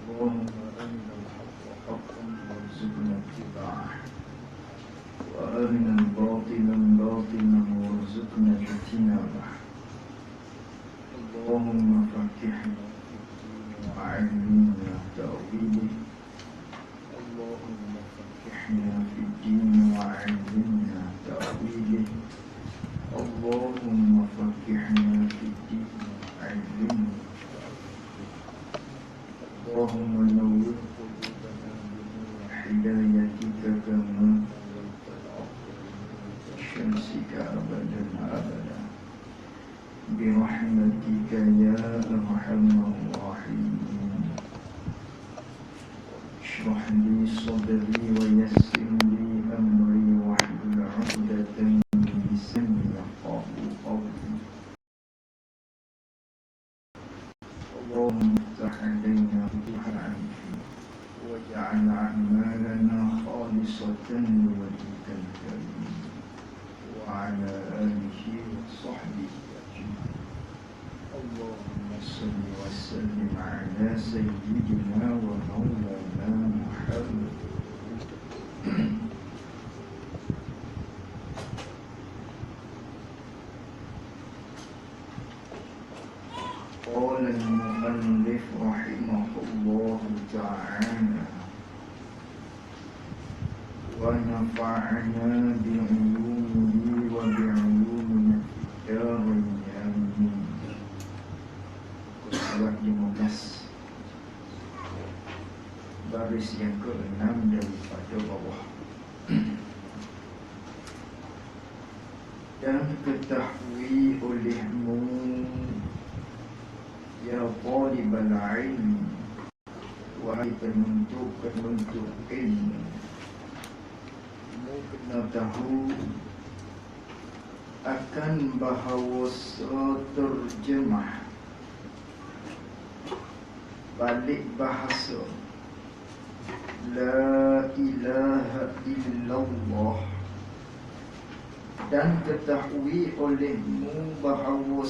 اللهم أرنا الحق حقا وارزقنا اتباعه وأرنا الباطل باطلا وارزقنا اجتنابه. اللهم فقهنا في الدين وعلمنا تأويله. اللهم فقهنا في الدين وعلمنا تأويله. اللهم فقهنا في الدين وعلمنا اللهم نور قلوبنا بنور هدايتك كما نورت الأرض بنور شمسك أبدا أبدا برحمتك يا أرحم الراحمين. اشرح لي صدري ويسر لي أمري واحلل عقدة من لساني يفقهوا قولي. اللهم افتح علينا فتوح العلم واجعل أعمالنا خالصة لوجهك الكريم وعلى آله وصحبه أجمعين. اللهم صل وسلم على سيدنا ومولانا محمد. قال المؤلف رحمه الله تعالى: ونفعنا بعلومه وبعلومنا في الدارين آمين. Surat 15, baris yang ke-6 daripada bawah. Dan ketahui olehmu ya talibal ilmi, wahai penuntut ilmu, mu kena tahu akan bahawa terjemah balik bahasa la ilaha illallah, dan ketahui olehmu bahawa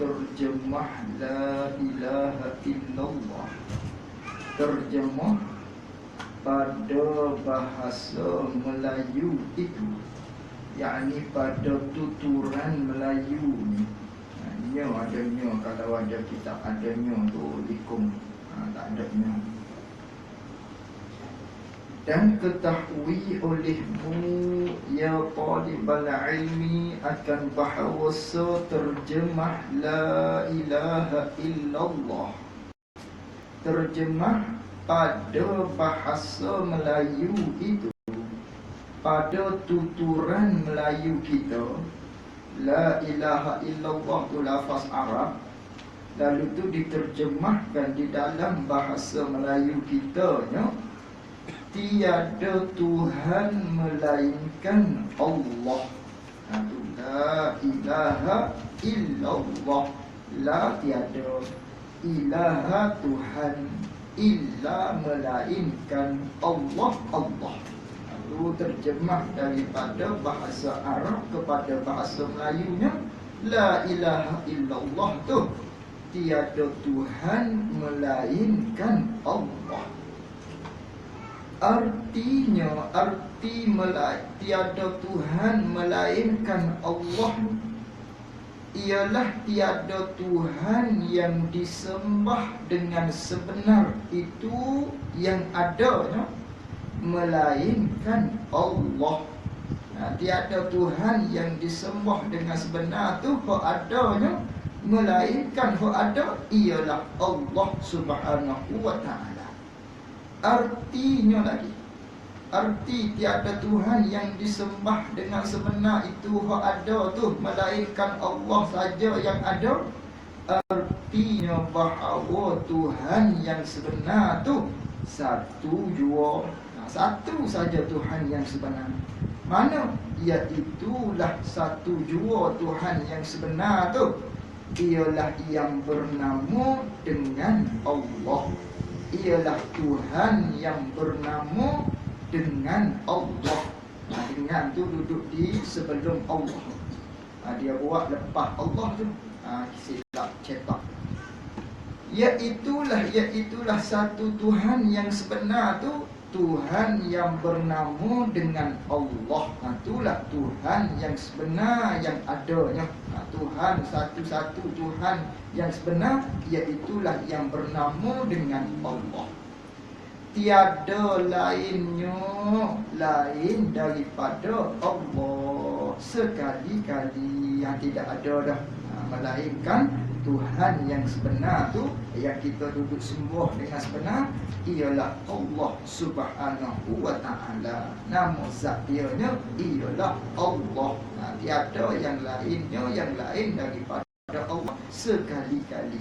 terjemah la ilaha illallah terjemah pada bahasa Melayu itu, yakni pada tuturan Melayu ni. Nya adanya, kalau ada kitab adanya tu likum, tak adanya. Dan ketahui olehmu ya talibal ilmi akan bahawa terjemah la ilaha illallah terjemah pada bahasa Melayu itu, pada tuturan Melayu kita. La ilaha illallah tu lafaz Arab, lalu tu diterjemahkan di dalam bahasa Melayu kita, ya? Tiada Tuhan melainkan Allah. La ilaha illallah, la tiada, ilaha Tuhan, illa melainkan Allah, Allah. Itu terjemah daripada bahasa Arab kepada bahasa Melayunya. La ilaha illallah tu tiada Tuhan melainkan Allah. Artinya, tiada Tuhan melainkan Allah ialah tiada Tuhan yang disembah dengan sebenar itu yang adanya melainkan Allah. Tiada Tuhan yang disembah dengan sebenar tu hak adanya melainkan hak ada ialah Allah Subhanahu wa ta'ala. Artinya lagi, arti tiada Tuhan yang disembah dengan sebenar itu hak ada tu melainkan Allah saja yang ada. Artinya bahawa Tuhan yang sebenar tu satu jua, satu saja Tuhan yang sebenar. Mana? Iaitulah satu jua Tuhan yang sebenar tu, ialah yang bernama dengan Allah. Ialah Tuhan yang bernama dengan Allah. Dengan tu duduk di sebelum Allah. Dia buat lepas Allah tu, silap cetak. Iaitulah satu Tuhan yang sebenar tu, Tuhan yang bernama dengan Allah. Itulah Tuhan yang sebenar yang adanya. Tuhan satu-satu Tuhan yang sebenar, iaitulah yang bernama dengan Allah. Tiada lainnya lain daripada Allah sekali-kali, yang tidak ada dah melainkan Tuhan yang sebenar tu, yang kita duduk sembah dengan sebenar, ialah Allah Subhanahu wa ta'ala. Nama zat dia-nya ialah Allah. Tiada yang lainnya yang lain daripada Allah sekali-kali.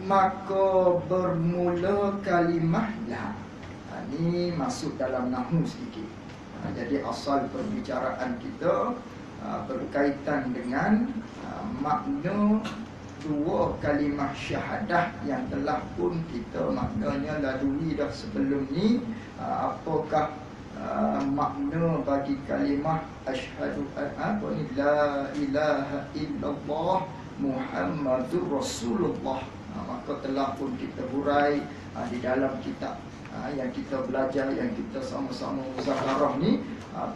Maka bermula kalimah la. Ini masuk dalam nahwu sedikit. Jadi asal perbicaraan kita berkaitan dengan makna dua kalimah syahadah yang telah pun kita maknanya lalui dah sebelum ni. Apakah makna bagi kalimah asyhadu an la ilaha illallah Muhammadur Rasulullah. Maka telah pun kita hurai di dalam kitab yang kita belajar, yang kita sama-sama muzakarah ni,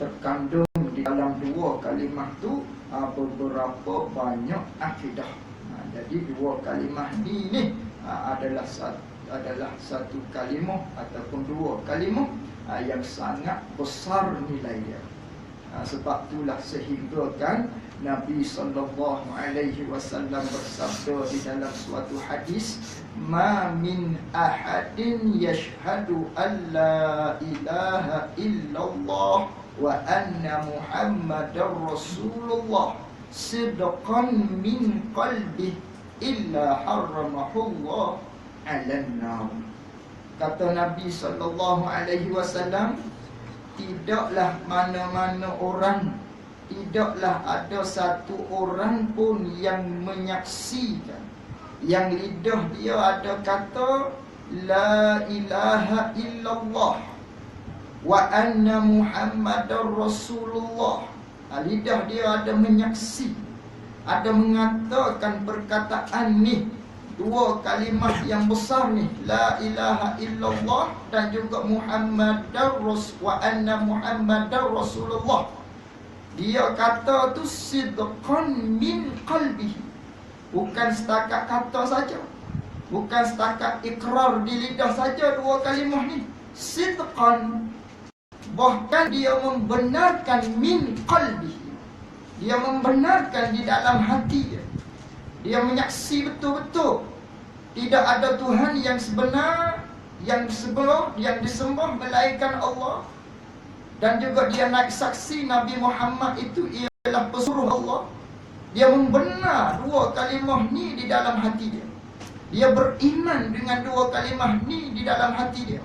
terkandung di dalam dua kalimah tu beberapa banyak akidah. Jadi dua kalimah ni adalah satu kalimah ataupun dua kalimah yang sangat besar nilai dia. Sebab itulah sehingga kan Nabi SAW bersabda di dalam suatu hadis, "Ma min ahadin yashhadu an la ilaha illallah wa anna Muhammadar Rasulullah sidqan min qalbih illa harramahullah 'alan nar." Kata Nabi SAW, tidaklah mana-mana orang, tidaklah ada satu orang pun yang menyaksikan, yang lidah dia ada kata la ilaha illallah wa anna Muhammadar Rasulullah. Lidah dia ada menyaksi, ada mengatakan perkataan ni, dua kalimah yang besar ni, la ilaha illallah dan juga Muhammadar Rasul wa anna Muhammadar Rasulullah. Dia kata tu sidqan min qalbihi, bukan setakat kata saja, bukan setakat ikrar di lidah saja dua kalimah ni, sidqan, bahkan dia membenarkan min qalbihi, dia membenarkan di dalam hati dia. Dia menyaksi betul-betul tidak ada Tuhan yang sebenar, yang disembah melainkan Allah. Dan juga dia naik saksi Nabi Muhammad itu ialah pesuruh Allah. Dia membenar dua kalimah ni di dalam hati dia. Dia beriman dengan dua kalimah ni di dalam hati dia.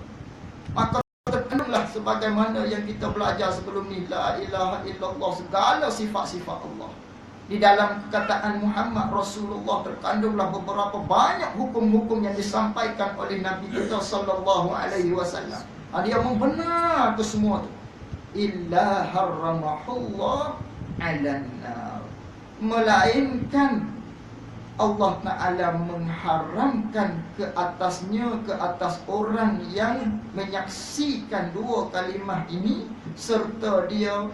Maka terkandunglah sebagaimana yang kita belajar sebelum ni, la ilaha illallah, segala sifat-sifat Allah. Di dalam perkataan Muhammad Rasulullah terkandunglah beberapa banyak hukum-hukum yang disampaikan oleh Nabi kita sallallahu alaihi wasallam. Dia membenar ke semua tu. Illa harramahullah 'alan nar, melainkan Allah Ta'ala mengharamkan ke atasnya, ke atas orang yang menyaksikan dua kalimah ini serta dia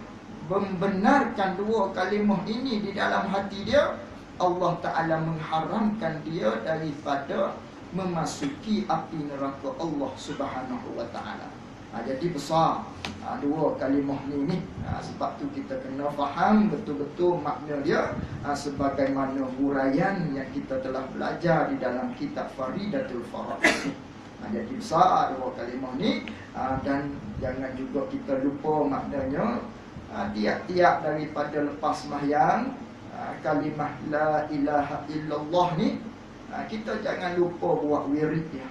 membenarkan dua kalimah ini di dalam hati dia, Allah Ta'ala mengharamkan dia daripada memasuki api neraka Allah Subhanahu wa Ta'ala. Jadi besar dua kalimah ni. Sebab tu kita kena faham betul-betul makna dia, sebagaimana huraian yang kita telah belajar di dalam kitab Faridatul Faraid. Jadi besar dua kalimah ni, dan jangan juga kita lupa maknanya. Tiap-tiap daripada lepas sembahyang, kalimah la ilaha illallah ni, kita jangan lupa buat wirid dia.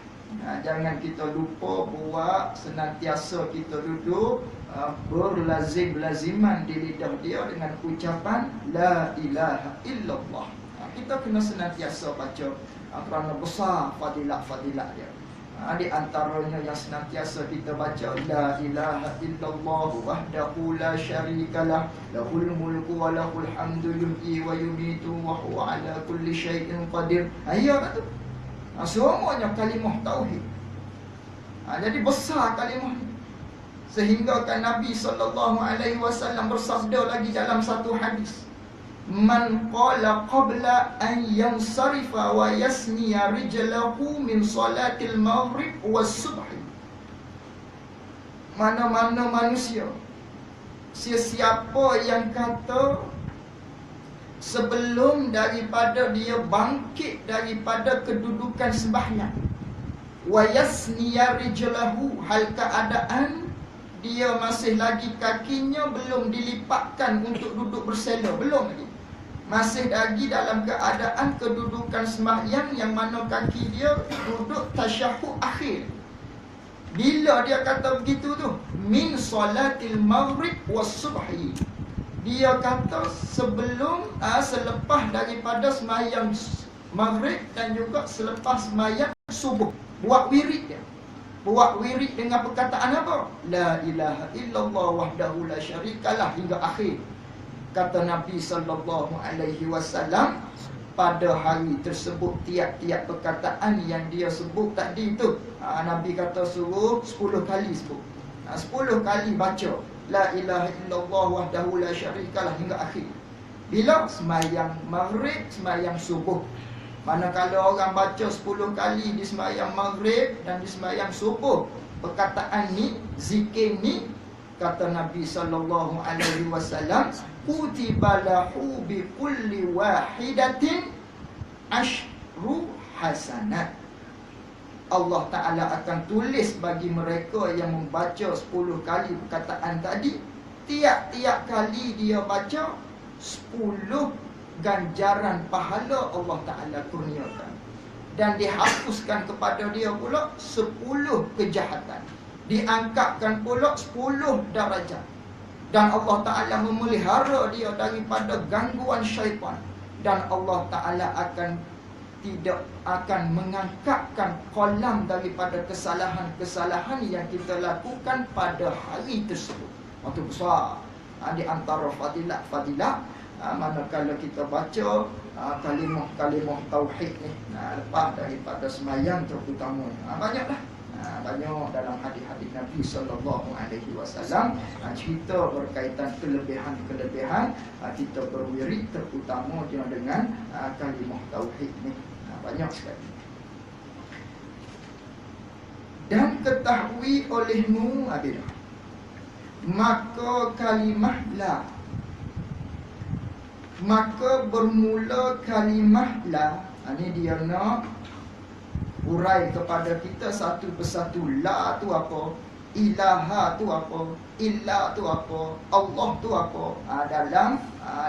Jangan kita lupa buat senantiasa kita duduk berlazim-laziman di lidah dia dengan ucapan la ilaha illallah. Kita kena senantiasa baca kerana besar fadilat-fadilat dia. Di antaranya yang senantiasa kita baca, la ilaha illallah wahdahu la syarikalah, lahul mulku wa lahul hamdu yuhyi wa yumitu wa huwa ala kulli syai'in qadir. Ya kan tu. Semuanya kalimah tauhid. Jadi besar kalimah ni. Sehingga kan Nabi SAW bersabda lagi dalam satu hadis, man qala qabla an yansarifa wa yasniya rijlahu min salatil maghrib was subhi. Mana-mana manusia, sesiapa yang kata sebelum daripada dia bangkit daripada kedudukan sembahyang, wa yasniya rijlahu, hal keadaan dia masih lagi kakinya belum dilipatkan untuk duduk bersela, belum lagi, masih lagi dalam keadaan kedudukan sembahyang yang mana kaki dia duduk tasyahud akhir. Bila dia kata begitu tu, min salatil maghrib was subhi, dia kata sebelum selepas daripada sembahyang maghrib dan juga selepas sembahyang subuh, buat wirid dia. Buat wirid dengan perkataan apa? La ilaha illallah wahdahu la syarikalah hingga akhir. Kata Nabi SAW, pada hari tersebut tiap-tiap perkataan yang dia sebut tadi tu, Nabi kata suruh 10 kali sebut, 10 kali baca la ilaha illallah wahdahu la syarikalah hingga akhir. Bila sembahyang maghrib, sembahyang subuh. Manakala orang baca 10 kali di sembahyang maghrib dan di sembahyang subuh perkataan ni, zikir ni, kata Nabi SAW, kutiba lahu bi kulli wahidatin ashru hasanat. Allah Ta'ala akan tulis bagi mereka yang membaca 10 kali perkataan tadi, tiap-tiap kali dia baca 10 ganjaran pahala Allah Ta'ala kurniakan. Dan dihapuskan kepada dia pula 10 kejahatan, diangkatkan pula 10 darajat. Dan Allah Ta'ala memelihara dia daripada gangguan syaitan. Dan Allah Ta'ala tidak akan mengangkatkan kolam daripada kesalahan-kesalahan yang kita lakukan pada hari tersebut. Itu besar. Di antara fadilat manakala kita baca kalimah-kalimah tauhid ni lepas daripada sembahyang terutamanya. Banyaklah. Banyak dalam hadis-hadis Nabi SAW cerita berkaitan kelebihan-kelebihan kita berwirid, terutama dia dengan kalimah tauhid ni. Banyak sekali. Dan ketahui olehmu adalah, maka kalimah la, maka bermula kalimah la. Ini dia nak urai kepada kita satu persatu. La tu apa? Ilaha tu apa? Illa tu apa? Allah tu apa?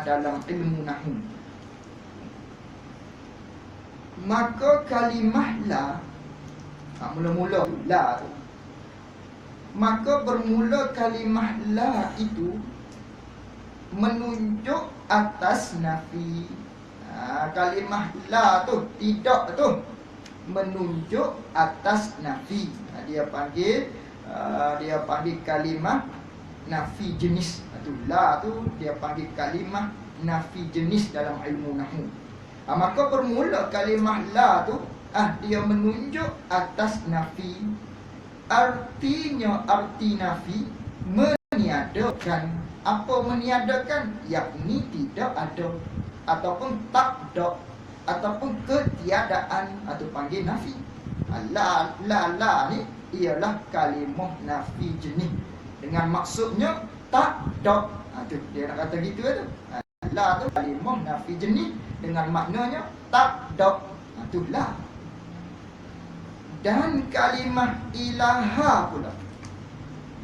Dalam ilmu nahwu. Maka kalimah la, mula-mula la tu, maka bermula kalimah la itu menunjuk atas nafi. Kalimah la tu, tidak tu, menunjuk atas nafi. Dia panggil kalimah nafi jenis. Tu la tu dia panggil kalimah nafi jenis dalam ilmu nahwu. Maka bermula kalimah la tu dia menunjuk atas nafi. Artinya, arti nafi meniadakan. Apa meniadakan? Yakni tidak ada, ataupun tak ada, ataupun ketiadaan, atau panggil nafi. La ni ialah kalimah nafi jenis, dengan maksudnya tak ada. Tu dia nak kata gitu tu. La tu kalimah nafi jenis dengan maknanya tak ada. Tu la. Dan kalimah ilaha pula.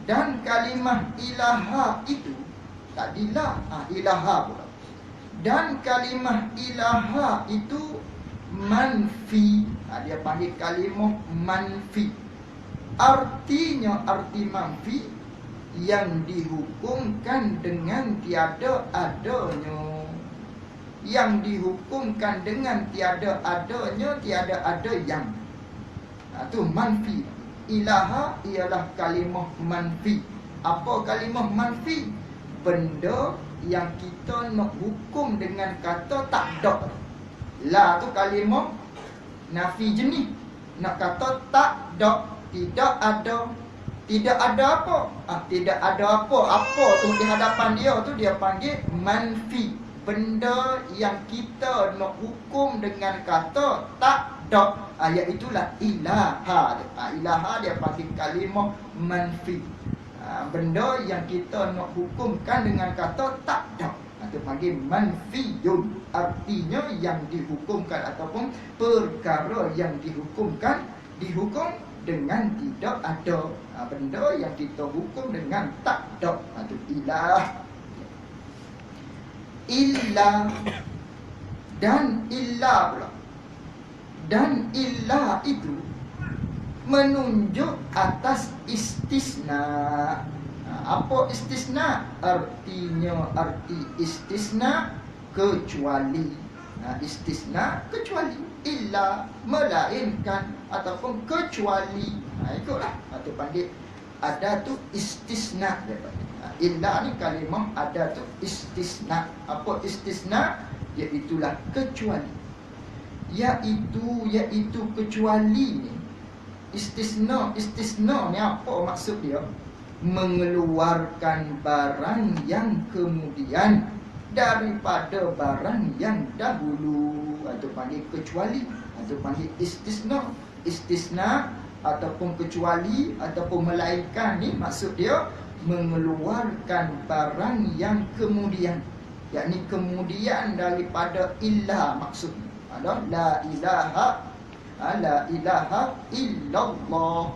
Dan kalimah ilaha itu tadi la, ilaha pula. Dan kalimah ilaha itu manfi. Dia panggil kalimah manfi. Artinya, arti manfi yang dihukumkan dengan tiada adanya. Yang dihukumkan dengan tiada adanya, tiada ada yang. Tu manfi. Ilaha ialah kalimah manfi. Apa kalimah manfi? Benda yang kita nak hukum dengan kata tak ada. La tu kalimah nafi jenis. Nak kata tak ada, tidak ada. Tidak ada apa? Tidak ada apa. Apa tu di hadapan dia tu dia panggil manfi. Benda yang kita nak hukum dengan kata tak ada, iaitulah ilaha. Ilaha dia panggil kalimah manfi. Benda yang kita nak hukumkan dengan kata tak ada, itu panggil manfiyun. Artinya yang dihukumkan ataupun perkara yang dihukumkan dihukum dengan tidak ada. Benda yang kita hukum dengan tak ada, itu ilah. Illa dan illa pula. Dan illa itu menunjuk atas istisna. Apa istisna? Artinya arti istisna kecuali. Istisna kecuali. Illa melainkan ataupun kecuali. Ikutlah. Itu panggil ada tu istisna. Illa ni kalimah ada tu istisna. Apa istisna? Iaitulah kecuali. Iaitu kecuali ni. Istisna ni apa maksud dia? Mengeluarkan barang yang kemudian daripada barang yang dahulu. Itu panggil kecuali. Itu panggil istisna. Istisna ataupun kecuali ataupun melainkan ni maksud dia mengeluarkan barang yang kemudian, yakni kemudian daripada illa. Maksudnya adalah la ilaha illallah.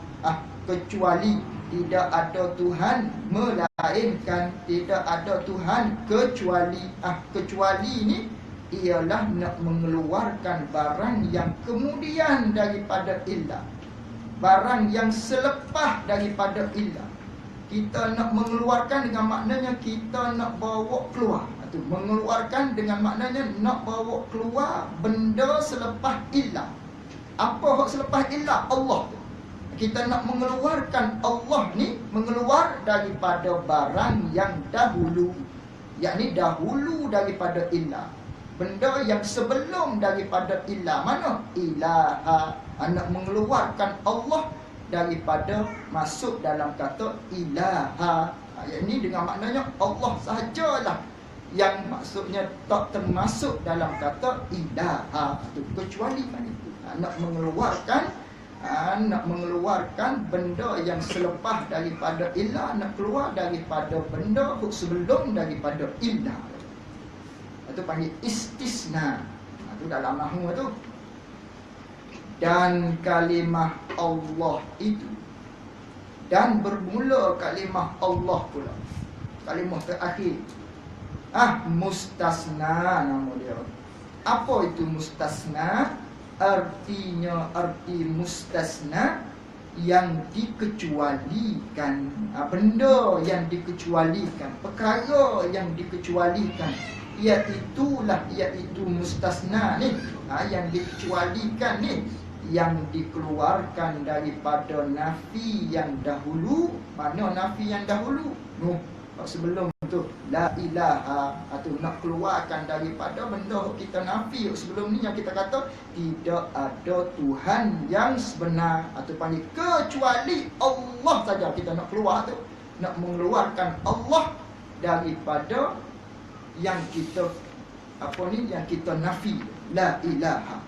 Kecuali tidak ada Tuhan melainkan, tidak ada Tuhan kecuali. Kecuali ni ialah nak mengeluarkan barang yang kemudian daripada illa, barang yang selepas daripada illa. Kita nak mengeluarkan dengan maknanya kita nak bawa keluar. Itu mengeluarkan dengan maknanya nak bawa keluar benda selepas illa. Apa hak selepas illa? Allah. Kita nak mengeluarkan Allah ni mengeluar daripada barang yang dahulu, yakni dahulu daripada illa. Benda yang sebelum daripada illa. Mana? Ilaha. Nak mengeluarkan Allah daripada masuk dalam kata ilaha. Ini dengan maknanya Allah sahajalah yang maksudnya tak termasuk dalam kata ilaha. Itu kecuali itu. Nak mengeluarkan benda yang selepas daripada ilah, nak keluar daripada benda sebelum daripada ilah. Itu panggil istisna. Itu dalam nahwu tu. Dan kalimah Allah itu, dan bermula kalimah Allah pula, kalimah terakhir, mustasna nama dia. Apa itu mustasna? Artinya arti mustasna yang dikecualikan. Benda yang dikecualikan, perkara yang dikecualikan, iaitu mustasna ni, yang dikecualikan ni, yang dikeluarkan daripada nafi yang dahulu. Mana nafi yang dahulu? Sebelum tu la ilaha, atau nak keluarkan daripada benda kita nafi sebelum ni, yang kita kata tidak ada Tuhan yang sebenar, atau panggil kecuali Allah saja. Kita nak keluar tu, nak mengeluarkan Allah daripada yang kita yang kita nafi, la ilaha.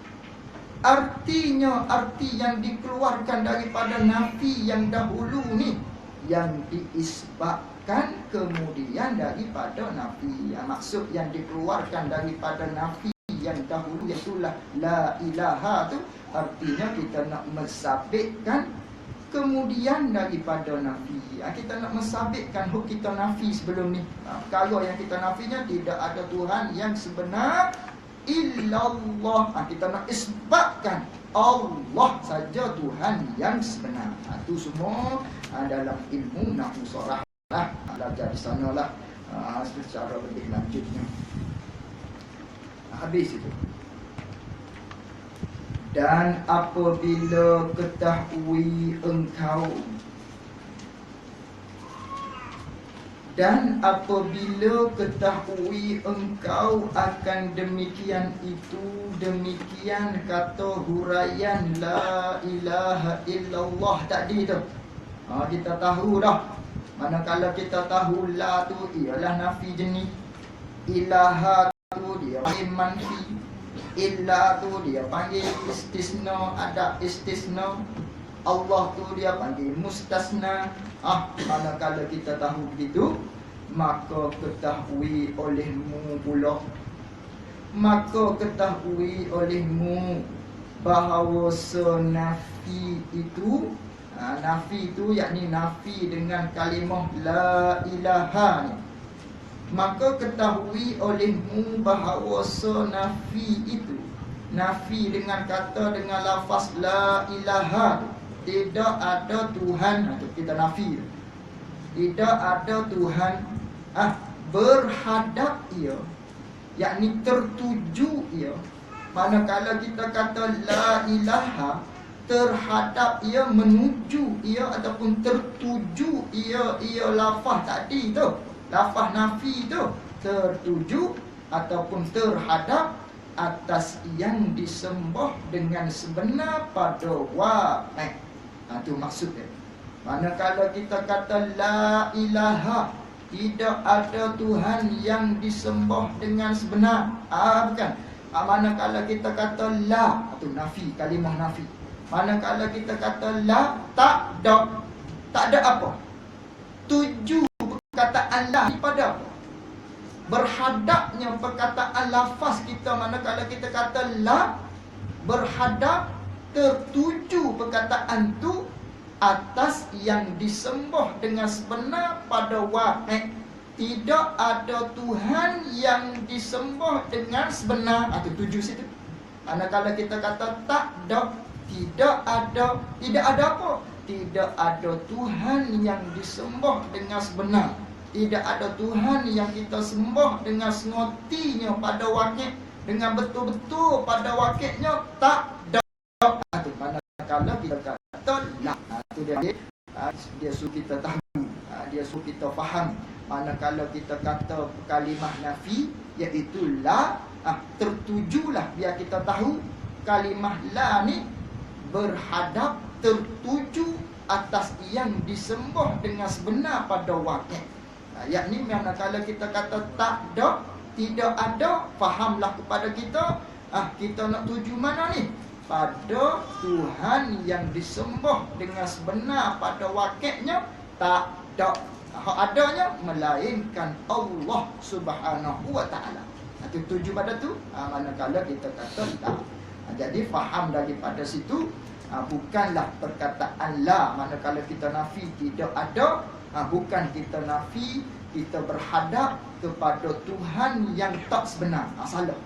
Artinya arti yang dikeluarkan daripada nafi yang dahulu ni, yang diisbatkan kemudian daripada nafi. Maksud yang dikeluarkan daripada nafi yang dahulu, itulah la ilaha tu. Artinya kita nak mensabitkan kemudian daripada nafi. Kita nak mensabitkan huk kita nafi sebelum ni. Perkara yang kita nafinya tidak ada Tuhan yang sebenar illallah. Kita nak isbatkan Allah saja Tuhan yang sebenar. Itu semua dalam ilmu nahwu sarah lah. Belajar di sana lah secara lebih lanjutnya. Habis itu. Dan apabila ketahui engkau akan demikian itu, demikian kata huraian la ilaha illallah tadi tu. Kita tahu dah. Manakala kita tahu la tu ialah nafi jenis, ilaha tu dia panggil manfi, illa tu dia panggil istisna, ada istisna, Allah tu dia panggil mustasna. Manakala kita tahu begitu, maka ketahui olehmu bahawa nafi itu, nafi itu yakni nafi dengan kalimah la ilaha ni. Maka ketahui olehmu bahawa nafi itu, nafi dengan kata, dengan lafaz la ilaha, tidak ada Tuhan. Kita nafi, tidak ada Tuhan berhadap ia, yakni tertuju ia. Manakala kita kata la ilaha, terhadap ia, menuju ia ataupun tertuju ia lafaz tadi tu, lafaz nafi tu, tertuju ataupun terhadap atas yang disembah dengan sebenar pada waqi'. Itu maksudnya. Manakala kita kata la ilaha, tidak ada Tuhan yang disembah dengan sebenar, bukan. Manakala kita kata la, itu nafi, kalimah nafi. Manakala kita kata la, tak ada apa, tuju perkataan la pada apa, berhadapnya perkataan lafaz kita. Manakala kita kata la, berhadap, tertuju perkataan tu atas yang disembah dengan sebenar pada waqi'. Tidak ada Tuhan yang disembah dengan sebenar. Itu tuju situ. Manakala kita kata tidak ada apa? Tidak ada Tuhan yang disembah dengan sebenar. Tidak ada Tuhan yang kita sembah dengan sengotinya pada waqi', dengan betul-betul pada waqi'-nya tak ada. Itu manakala kita kata la. Itu dia suruh kita tahu, dia suruh kita faham. Manakala kita kata kalimah nafi, iaitu la, tertujulah, biar kita tahu kalimah la ni berhadap, tertuju atas yang disembah dengan sebenar pada waqi'. Yakni manakala kita kata tidak ada, fahamlah kepada kita, kita nak tuju mana ni? Pada Tuhan yang disembah dengan sebenar pada waqi'-nya tak ada. Adanya melainkan Allah Subhanahu wa ta'ala. Itu tuju pada tu, manakala kita kata la. Jadi faham daripada situ, bukanlah perkataan la manakala kita nafi tidak ada, bukan kita nafi, kita berhadap kepada Tuhan yang tak sebenar. Salah.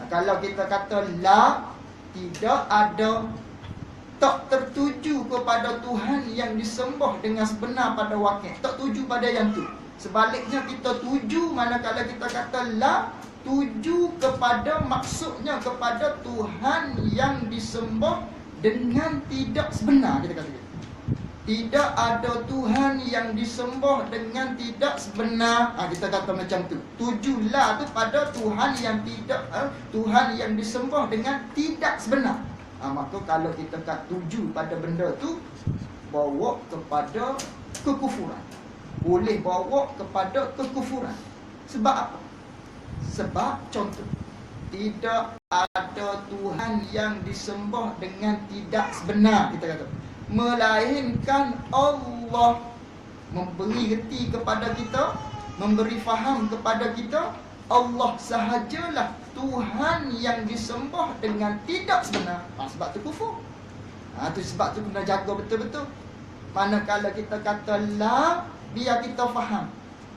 Kalau kita kata la, tidak ada, tak tertuju kepada Tuhan yang disembah dengan sebenar pada waqi', tak tuju pada yang tu. Sebaliknya kita tuju, manakala kita kata la, tuju kepada, maksudnya kepada Tuhan yang disembah dengan tidak sebenar. Kita kata tidak ada Tuhan yang disembah dengan tidak sebenar. Kita kata macam tu. Tujulah tu pada Tuhan yang tidak, Tuhan yang disembah dengan tidak sebenar. Maka kalau kita kata tuju pada benda tu, bawa kepada kekufuran. Boleh bawa kepada kekufuran. Sebab apa? Sebab contoh, tidak ada Tuhan yang disembah dengan tidak sebenar, kita kata, melainkan Allah. Memberi reti kepada kita, memberi faham kepada kita, Allah sahajalah Tuhan yang disembah dengan tidak sebenar. Sebab tu kufur. Tu sebab tu kena jaga betul-betul. Manakala kita kata la, biar kita faham.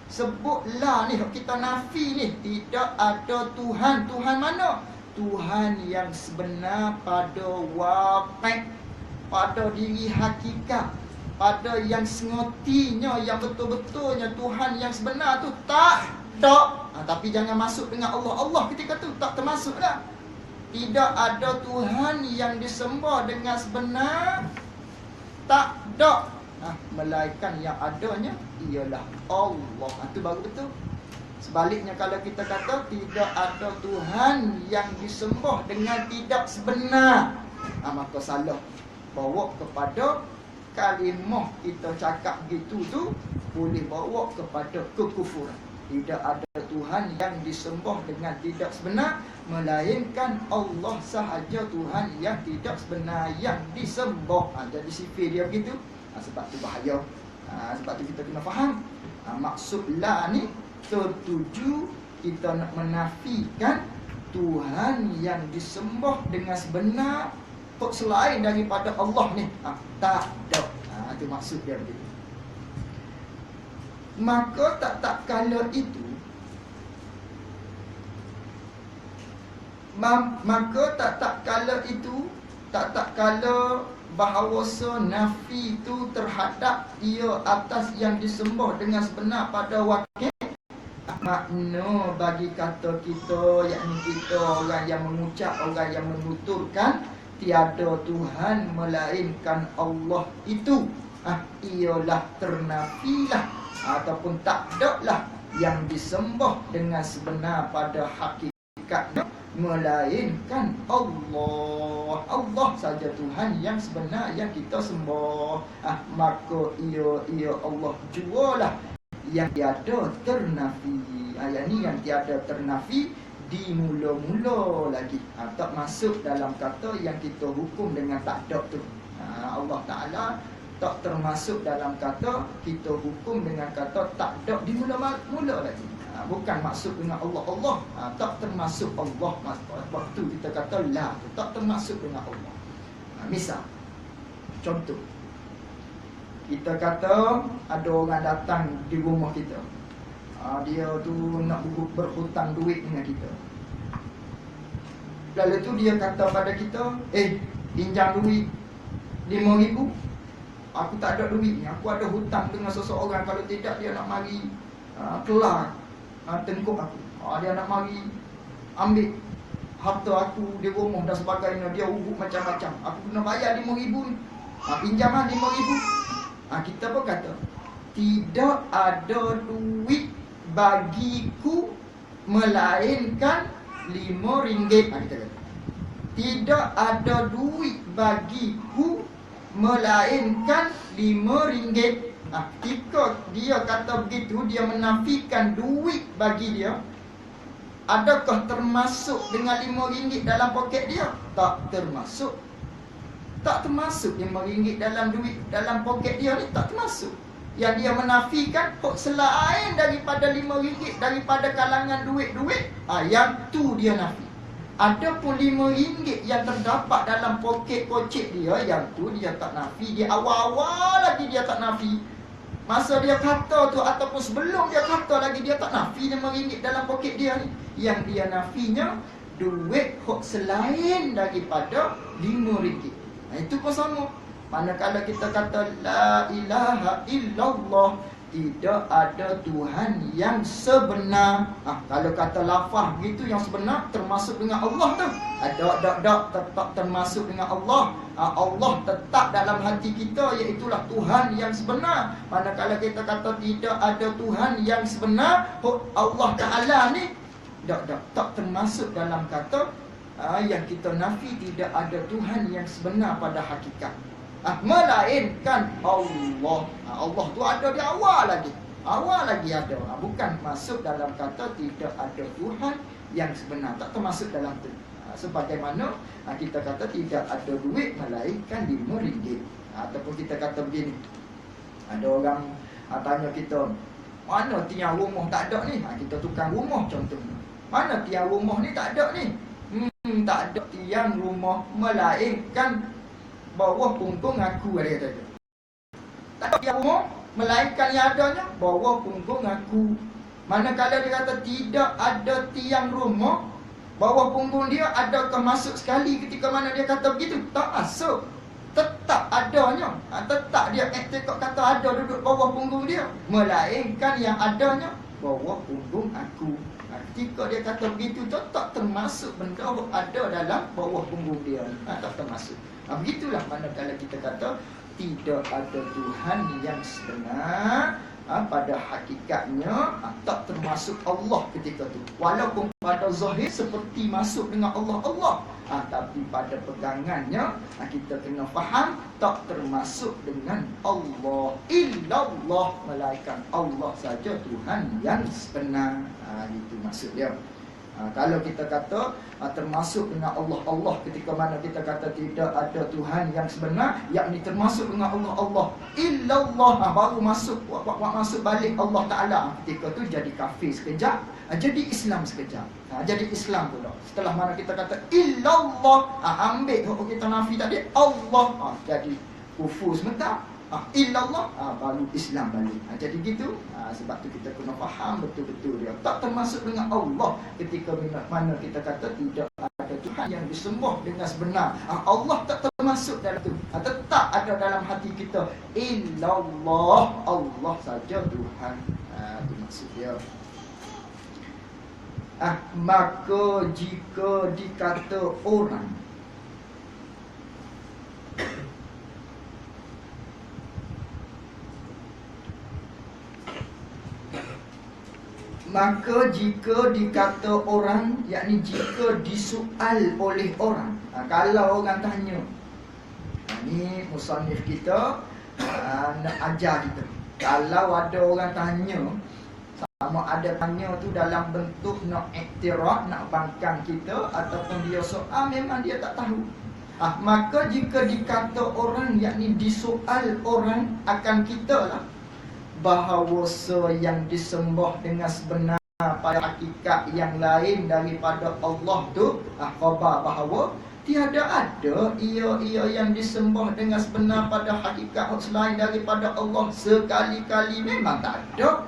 Sebut la ni, kita nafi ni, tidak ada Tuhan. Tuhan mana? Tuhan yang sebenar pada waqi', pada diri hakikat, pada yang sengotinya, yang betul-betulnya Tuhan yang sebenar tu tak ada. Tapi jangan masuk dengan Allah. Allah ketika tu tak termasuk dah. tidak ada Tuhan yang disembah dengan sebenar. Tak ada. Melainkan yang adanya ialah Allah. Itu baru betul. Sebaliknya kalau kita kata tidak ada Tuhan yang disembah dengan tidak sebenar, maka salah. Bawa kepada kalimah kita cakap gitu tu boleh bawa kepada kekufuran. Tidak ada Tuhan yang disembah dengan tidak sebenar, melainkan Allah sahaja Tuhan yang tidak sebenar yang disembah. Jadi sifir dia begitu. Sebab tu bahaya. Sebab tu kita kena faham. Maksud la ni tertuju kita nak menafikan Tuhan yang disembah dengan sebenar selain daripada Allah ni. Tak ada. Itu maksud dia begitu. Maka tak kala itu tak kala bahawasa nafi itu terhadap ia atas yang disembah dengan sebenar pada wakil. Makna bagi kata kita, yakni kita orang yang mengucap, orang yang menuturkan tiada Tuhan melainkan Allah itu, ialah ternafilah ataupun tak ada lah yang disembah dengan sebenar pada hakikatnya melainkan Allah. Allah saja Tuhan yang sebenar yang kita sembah. Maka ia Allah jualah yang tiada ternafi. Ayat ni yang tiada ternafi di mula-mula lagi. Tak masuk dalam kata yang kita hukum dengan tak ada tu. Allah Ta'ala tak termasuk dalam kata kita hukum dengan kata tak ada di mula-mula lagi. Bukan maksud dengan Allah. Tak termasuk Allah. Waktu kita kata la, tak termasuk dengan Allah. Misal, contoh, kita kata ada orang datang di rumah kita. Dia tu nak berhutang duit dengan kita. Lalu tu dia kata pada kita, pinjam duit 5,000. Aku tak ada duit ni, aku ada hutang dengan seseorang. Kalau tidak dia nak mari kelar tengkuk aku. Dia nak mari ambil harta aku di rumah dan sebagainya. Dia urut macam-macam. Aku kena bayar 5,000 ni. Pinjam 5,000. Kita pun kata tidak ada duit bagiku melainkan RM5. Kita kata tidak ada duit bagiku melainkan RM5. Ketika dia kata begitu, dia menafikan duit bagi dia. Adakah termasuk dengan RM5 dalam poket dia? Tak termasuk. Tak termasuk RM5 dalam duit dalam poket dia ni, tak termasuk. Yang dia menafikan selain daripada RM5, daripada kalangan duit-duit, yang tu dia nafi. Ada pun RM5 yang terdapat dalam poket kocek dia, yang tu dia tak nafi. Dia awal-awal lagi dia tak nafi. Masa dia kata tu ataupun sebelum dia kata lagi, dia tak nafi RM5 dalam poket dia ni. Yang dia nafinya duit selain daripada RM5. Itu pun sama. Manakala kita kata la ilaha illallah, tidak ada Tuhan yang sebenar. Kalau kata lafaz begitu yang sebenar, termasuk dengan Allah tu. Tak termasuk dengan Allah. Allah tetap dalam hati kita, iaitulah Tuhan yang sebenar. Manakala kita kata tidak ada Tuhan yang sebenar, Allah Ta'ala ni tak termasuk dalam kata yang kita nafi tidak ada Tuhan yang sebenar pada hakikat. Melainkan Allah. Allah tu ada di awal lagi. Awal lagi ada. Bukan masuk dalam kata tidak ada Tuhan yang sebenar. Tak termasuk dalam tu. Sebagaimana kita kata tidak ada duit melainkan RM5. Ataupun kita kata begini, ada orang tanya kita, mana tiang rumah tak ada ni? Kita tukang rumah contohnya. Mana tiang rumah ni tak ada ni? Tak ada tiang rumah melainkan bawah punggung aku, dia kata. Tak ada tiang rumah melainkan yang adanya bawah punggung aku. Manakala dia kata tidak ada tiang rumah, bawah punggung dia adakah masuk sekali ketika mana dia kata begitu? Tak masuk. Tetap adanya. Tetap dia iktikad kata ada duduk bawah punggung dia, melainkan yang adanya bawah punggung aku. ketika dia kata begitu tu tak termasuk benda ada dalam bawah punggung dia. Tak termasuk. Begitulah manakala kita kata tidak ada Tuhan yang sebenar, pada hakikatnya tak termasuk Allah ketika itu. Walaupun pada zahir seperti masuk dengan Allah, tapi pada pegangannya kita kena faham tak termasuk dengan Allah. Illallah, melainkan Allah saja Tuhan yang sebenar. Itu maksud dia. Kalau kita kata termasuk dengan Allah ketika mana kita kata tidak ada Tuhan yang sebenar, yakni termasuk dengan Allah illallah, baru masuk masuk balik Allah Ta'ala. Ketika tu jadi kafir sekejap, jadi Islam sekejap. Jadi Islam pula. Setelah mana kita kata illallah, ambil hukum kita nafi tadi Allah, jadi kufur sebentar. Illallah, baru Islam balik. Jadi gitu. Sebab tu kita kena faham betul-betul dia. Tak termasuk dengan Allah ketika mana kita kata tidak ada Tuhan yang disembah dengan sebenar. Allah tak termasuk dalam tu. Tetap ada dalam hati kita illallah, Allah saja Tuhan. Itu maksud dia. Maka jika dikata orang, maka jika dikata orang, yakni jika disoal oleh orang, kalau orang tanya, ni musannif kita nak ajar kita. Kalau ada orang tanya, sama ada tanya tu dalam bentuk nak iktiraf, nak bangkang kita, ataupun dia soal memang dia tak tahu. Maka jika dikata orang, yakni disoal orang akan kita lah, bahawa yang disembah dengan sebenar pada hakikat yang lain daripada Allah tu, khabar bahawa tiada ada ia yang disembah dengan sebenar pada hakikat selain daripada Allah. Sekali-kali memang tak ada.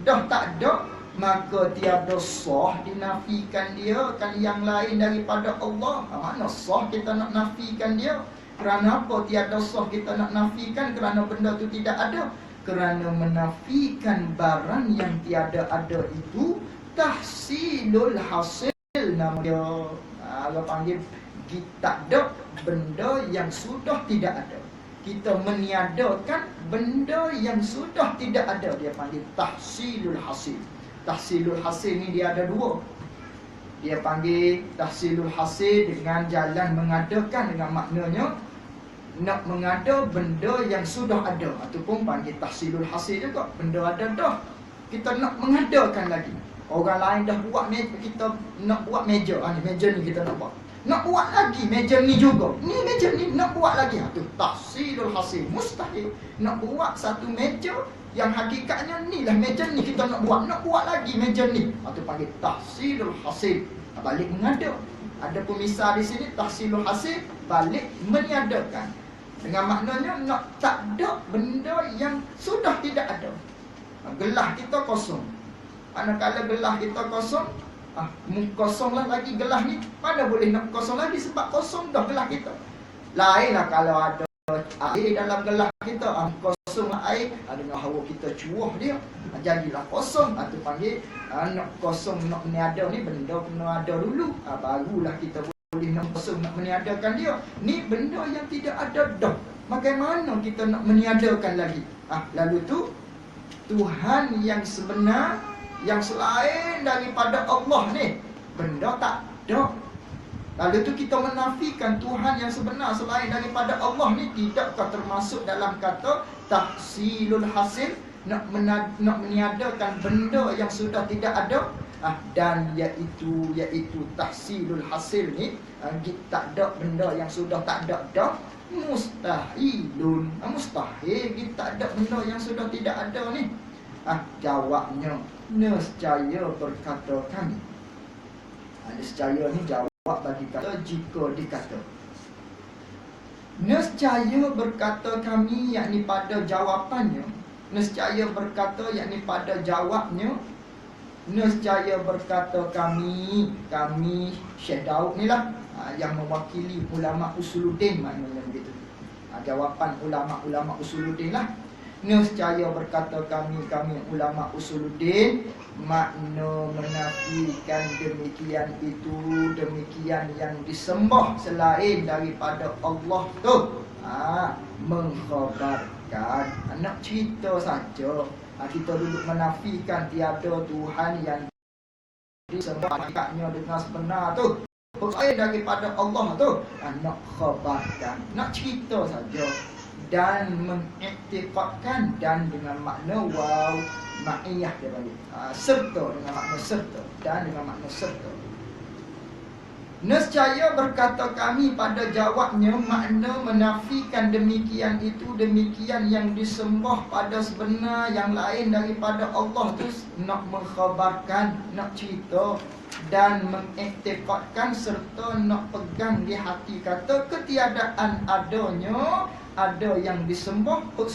Dah tak ada, maka tiada sah dinafikan dia kan yang lain daripada Allah. Mana sah kita nak nafikan dia? Kerana apa tiada sah kita nak nafikan? Kerana benda tu tidak ada. Kerana menafikan barang yang tiada ada itu tahsilul hasil nama dia. Orang panggil kita ada benda yang sudah tidak ada. Kita meniadakan benda yang sudah tidak ada. Dia panggil tahsilul hasil. Tahsilul hasil ni dia ada dua. Dia panggil tahsilul hasil dengan jalan mengadakan, dengan maknanya nak mengada benda yang sudah ada, ataupun panggil tahsilul hasil juga. Benda ada dah, kita nak mengadakan lagi. Orang lain dah buat meja, kita nak buat meja. Ni meja ni kita nak buat. Nak buat lagi meja ni juga. Ni meja ni nak buat lagi. Itu tahsilul hasil. Mustahil nak buat satu meja yang hakikatnya ni lah meja ni kita nak buat lagi meja ni. Itu panggil tahsilul hasil. Balik mengada. Ada pemisah di sini, tahsilul hasil balik meniadakan. Dengan maknanya nak tak ada benda yang sudah tidak ada. Gelas kita kosong. Manakala gelas kita kosong, kosonglah lagi gelas ni. Mana boleh nak kosong lagi sebab kosong dah gelas kita. Lainlah kalau ada air dalam gelas kita, kosong air, dengan hawa kita cuah dia, jadilah kosong. Itu panggil nak kosong, nak meniada ni benda kena ada dulu, barulah kita boleh nak kosong, nak meniadakan dia. Ni benda yang tidak ada dah. Bagaimana kita nak meniadakan lagi? Lalu tu Tuhan yang sebenar, yang selain daripada Allah ni, benda tak ada. Lalu tu kita menafikan Tuhan yang sebenar selain daripada Allah ni, tidakkah termasuk dalam kata tahsilul hasil, nak meniadakan benda yang sudah tidak ada? Dan iaitu tahsilul hasil ni, tak ada benda yang sudah tak ada dah. Mustahilun, mustahil kita tak ada benda yang sudah tidak ada ni. Jawabnya, nescaya berkata kami. Nescaya ni jawab bagi kata jika dikata. Nescaya berkata kami, yakni pada jawapannya. Nescaya berkata, yakni pada jawabnya. Nescaya berkata kami Syekh Daud ni lah, yang mewakili ulama usuluddin, maknanya begitu. Jawapan ulama-ulama usuluddin lah. Nescaya berkata kami ulama usuluddin, makna menafikan demikian itu, demikian yang disembah selain daripada Allah tu, mengkhabarkan, nak cerita saja. Kita duduk menafikan tiada Tuhan yang disembah dengan sebenar tu, selain daripada Allah tu, nak khabarkan, nak cerita saja. Dan mengiktiqadkan, dan dengan makna waw ma'iyah dia bagi, serta, dengan makna serta, dan dengan makna serta. Nescaya berkata kami pada jawabnya, makna menafikan demikian itu, demikian yang disembah pada sebenar yang lain daripada Allah tu, nak mengkhabarkan, nak cerita, dan mengiktiqadkan serta nak pegang di hati kata ketiadaan adanya, ada yang disembah hak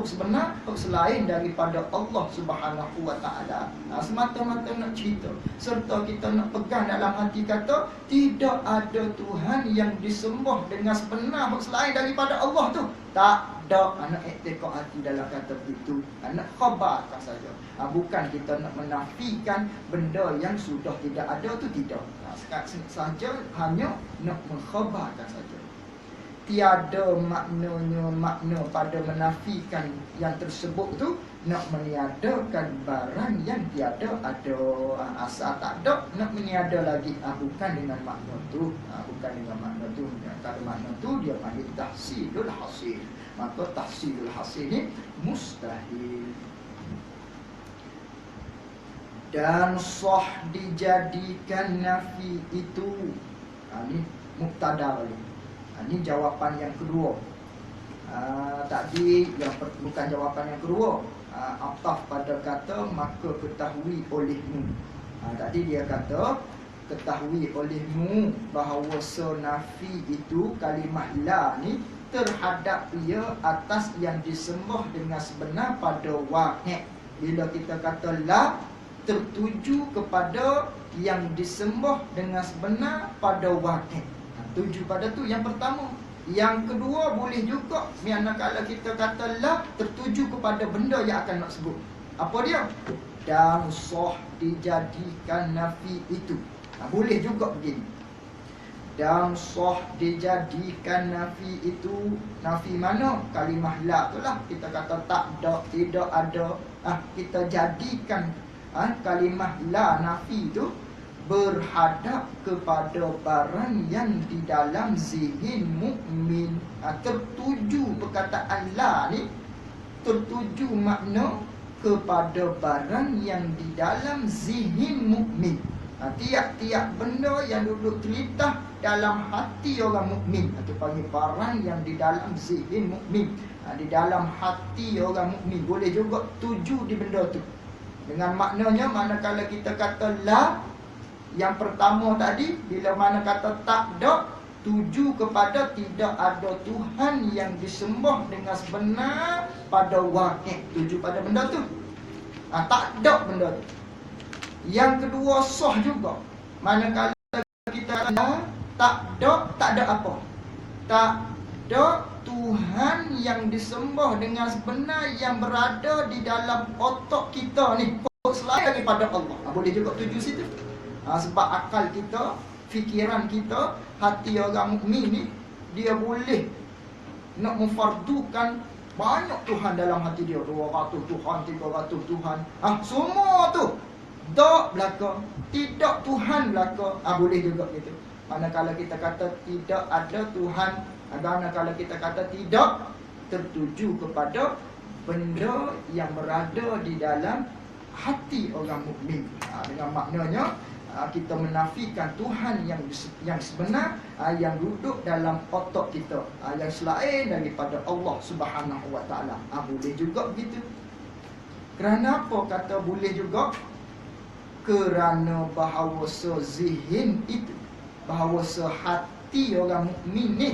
sebenar, hak selain daripada Allah Subhanahu wa taala. Semata-mata nak cerita, serta kita nak pegang dalam hati kata tidak ada Tuhan yang disembah dengan sebenar hak selain daripada Allah tu. Tak ada, anak iktikad hati dalam kata itu, anak khabarkan saja. Bukan kita nak menafikan benda yang sudah tidak ada tu, tidak. Saja hanya nak mengkhabarkan saja. Tiada maknanya, makna pada menafikan yang tersebut tu nak meniadakan barang yang tiada ada. Asal tak ada, nak meniada lagi. Bukan dengan makna tu, bukan dengan makna tu. Kalau makna tu dia panggil tahsilul hasil, maka tahsilul hasil ni mustahil. Dan sah dijadikan nafi itu, ini mubtada balik. Ini jawapan yang kedua. Tadi yang bukan jawapan yang kedua. Ataf pada kata maka ketahui olehmu. Tadi dia kata ketahui olehmu bahawa nafi itu kalimah la ni terhadap ia atas yang disembah dengan sebenar pada waqi'. Bila kita kata la, tertuju kepada yang disembah dengan sebenar pada waqi'. Tuju pada tu yang pertama. Yang kedua boleh juga manakala kita kata la, tertuju kepada benda yang akan nak sebut. Apa dia? Dan sah dijadikan nafi itu. Boleh juga begini. Dan sah dijadikan nafi itu. Nafi mana? Kalimah la tu lah. Kita kata tak ada, tidak ada. Kita jadikan kalimah la nafi itu berhadap kepada barang yang di dalam zihin mukmin. Tertuju perkataan la ni, tertuju makna kepada barang yang di dalam zihin mukmin. Tiap-tiap benda yang duduk terlintas dalam hati orang mukmin, atau panggil barang yang di dalam zihin mukmin, di dalam hati orang mukmin. Boleh juga tuju di benda tu. Dengan maknanya manakala kita kata la yang pertama tadi, bila mana kata tak ada, tuju kepada tidak ada Tuhan yang disembah dengan sebenar pada waqi'. Tuju pada benda tu. Tak ada benda tu. Yang kedua sah juga. Manakala kita tak ada apa? Tak ada Tuhan yang disembah dengan sebenar yang berada di dalam otak kita ni, selain daripada Allah. Boleh juga tuju situ. Sebab akal kita, fikiran kita, hati orang mukmin ni, dia boleh nak memfardukan banyak Tuhan dalam hati dia. 200 Tuhan, 300 Tuhan. Semua tu tak belaka, tidak Tuhan belaka. Boleh juga gitu. Manakala kita kata tidak ada Tuhan, manakala kita kata tidak, tertuju kepada benda yang berada di dalam hati orang mukmin. Dengan maknanya kita menafikan Tuhan yang sebenar, yang duduk dalam otak kita, yang selain daripada Allah Subhanahu wa taala. Boleh juga begitu. Kerana apa kata boleh juga? Kerana bahawa zihin itu, bahawa hati orang mukmin ni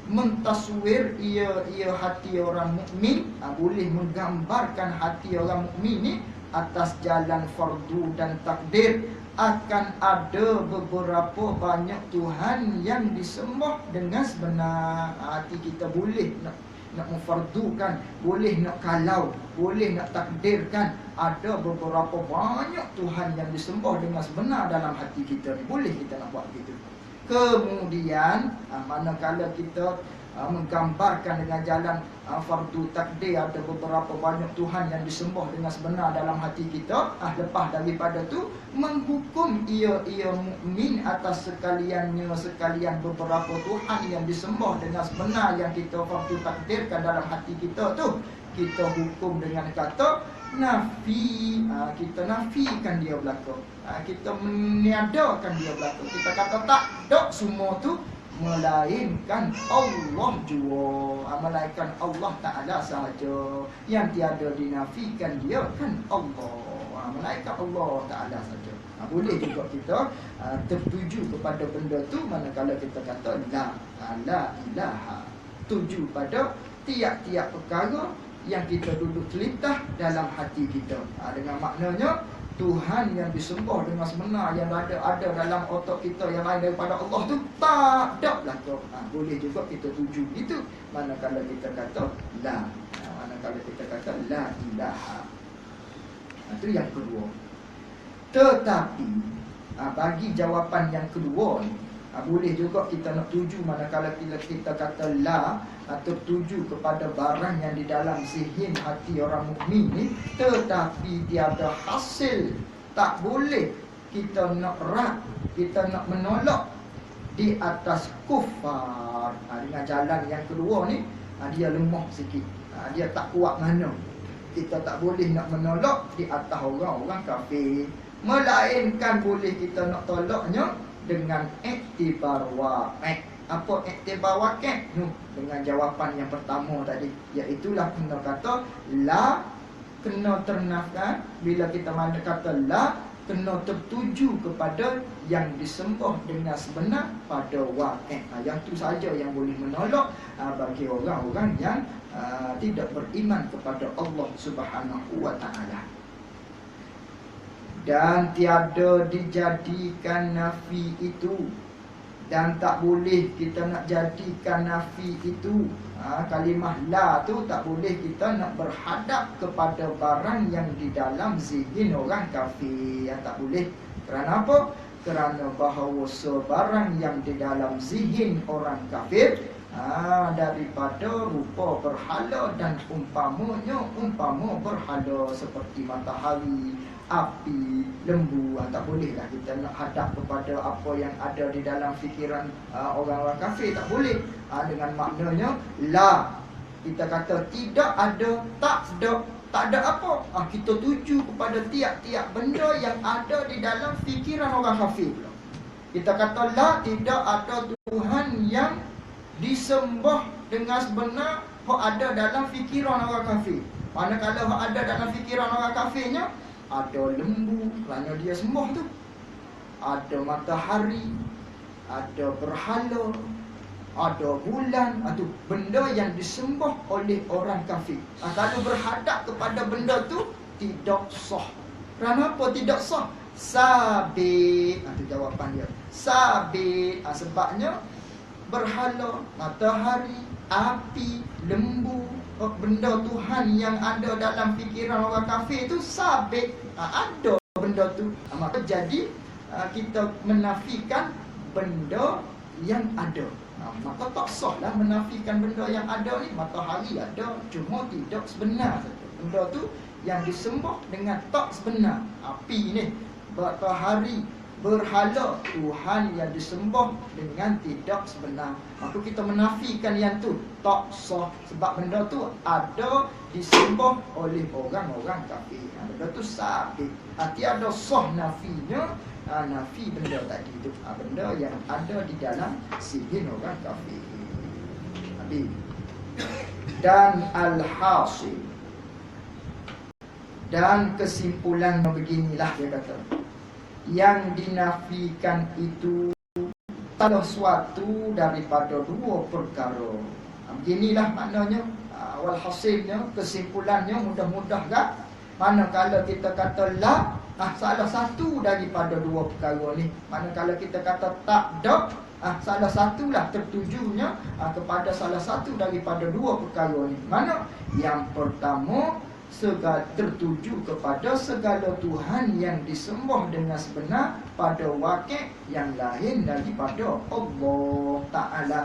mentaswir ia hati orang mukmin, boleh menggambarkan hati orang mukmin ni atas jalan fardu dan takdir. Akan ada beberapa banyak Tuhan yang disembah dengan sebenar. Hati kita boleh nak memfardukan, boleh nak kalau, boleh nak takdirkan ada beberapa banyak Tuhan yang disembah dengan sebenar dalam hati kita ni. Boleh kita nak buat begitu. Kemudian manakala kita menggambarkan dengan jalan fardu takdir, ada beberapa banyak Tuhan yang disembah dengan sebenar dalam hati kita. Lepas daripada tu menghukum ia mukmin atas sekalian beberapa Tuhan yang disembah dengan sebenar yang kita fardu takdirkan dalam hati kita tu, kita hukum dengan kata nafi. Kita nafikan dia berlaku, kita meniadakan dia berlaku. Kita kata tak dok semua tu, melainkan Allah jua, melainkan Allah Ta'ala sahaja yang tiada dinafikan dia kan Allah, melainkan Allah Ta'ala sahaja. Boleh juga kita tertuju kepada benda tu manakala kita kata la ilaha, tuju pada tiap-tiap perkara yang kita duduk telitah dalam hati kita. Dengan maknanya Tuhan yang disembah dengan sebenar yang ada dalam otak kita yang lain daripada Allah tu tak ada berlaku. Boleh juga kita tuju itu manakala kita kata manakala kita kata la ilaha. Itu yang kedua. Tetapi bagi jawapan yang kedua ni, boleh juga kita nak tuju manakala kita kata la, atau tuju kepada barang yang di dalam zihin hati orang mukmin ni, tetapi tiada hasil. Tak boleh kita nak kita nak menolak di atas kufar. Dengan jalan yang kedua ni, dia lemah sikit, dia tak kuat mana. Kita tak boleh nak menolak di atas orang-orang kafir, melainkan boleh kita nak tolaknya dengan iktibar waqi'. Apa iktibar waqi'? Dengan jawapan yang pertama tadi, iaitulah kena kata la, kena ternafkan. Bila kita mana kata la, kena tertuju kepada yang disembah dengan sebenar pada waqi'. Yang tu saja yang boleh menolak bagi orang-orang yang tidak beriman kepada Allah Subhanahu wa ta'ala. Dan tiada dijadikan nafi itu, dan tak boleh kita nak jadikan nafi itu, kalimah la tu tak boleh kita nak berhadap kepada barang yang di dalam zihin orang kafir. Tak boleh. Kerana apa? Kerana bahawa sebarang yang di dalam zihin orang kafir daripada rupa berhala dan umpama berhala seperti matahari, api, lembu, tak bolehlah kita nak hadap kepada apa yang ada di dalam fikiran orang-orang kafir. Tak boleh. Dengan maknanya la, kita kata tidak ada, tak ada apa, kita tuju kepada tiap-tiap benda yang ada di dalam fikiran orang kafir pula. Kita kata la, tidak ada Tuhan yang disembah dengan sebenar hak ada dalam fikiran orang kafir. Manakala hak ada dalam fikiran orang kafirnya, ada lembu kerana dia sembah tu, ada matahari, ada berhala, ada bulan, tu benda yang disembah oleh orang kafir. Kalau berhadap kepada benda tu tidak sah. Kerana apa tidak sah? Sabit. Itu jawapan dia. Sabit. Sebabnya berhala, matahari, api, lembu, benda Tuhan yang ada dalam fikiran orang kafir itu sabit. Ada benda tu. Maka jadi kita menafikan benda yang ada. Maka tak sah lah menafikan benda yang ada ni. Matahari ada, cuma tidak sebenar saja. Benda tu yang disembah dengan tak sebenar. Api ni, matahari, berhala, Tuhan yang disembah dengan tidak sebenar. Maka kita menafikan yang tu tak sah. Sebab benda tu ada disembah oleh orang-orang kafir. Benda tu sabit. Tiada sah nafinya. Nafi benda tadi tu, benda yang ada di dalam zihin orang kafir. Dan al-hasil, dan kesimpulannya beginilah, dia kata, yang dinafikan itu salah suatu daripada dua perkara. Beginilah maknanya, walhasilnya, kesimpulannya mudah-mudah kan? Manakala kita kata la, salah satu daripada dua perkara ni. Manakala kita kata tak ada, Salah satulah tertujunya kepada salah satu daripada dua perkara ni. Mana? Yang pertama, tertuju kepada segala Tuhan yang disembah dengan sebenar pada wakil yang lain daripada Allah Ta'ala.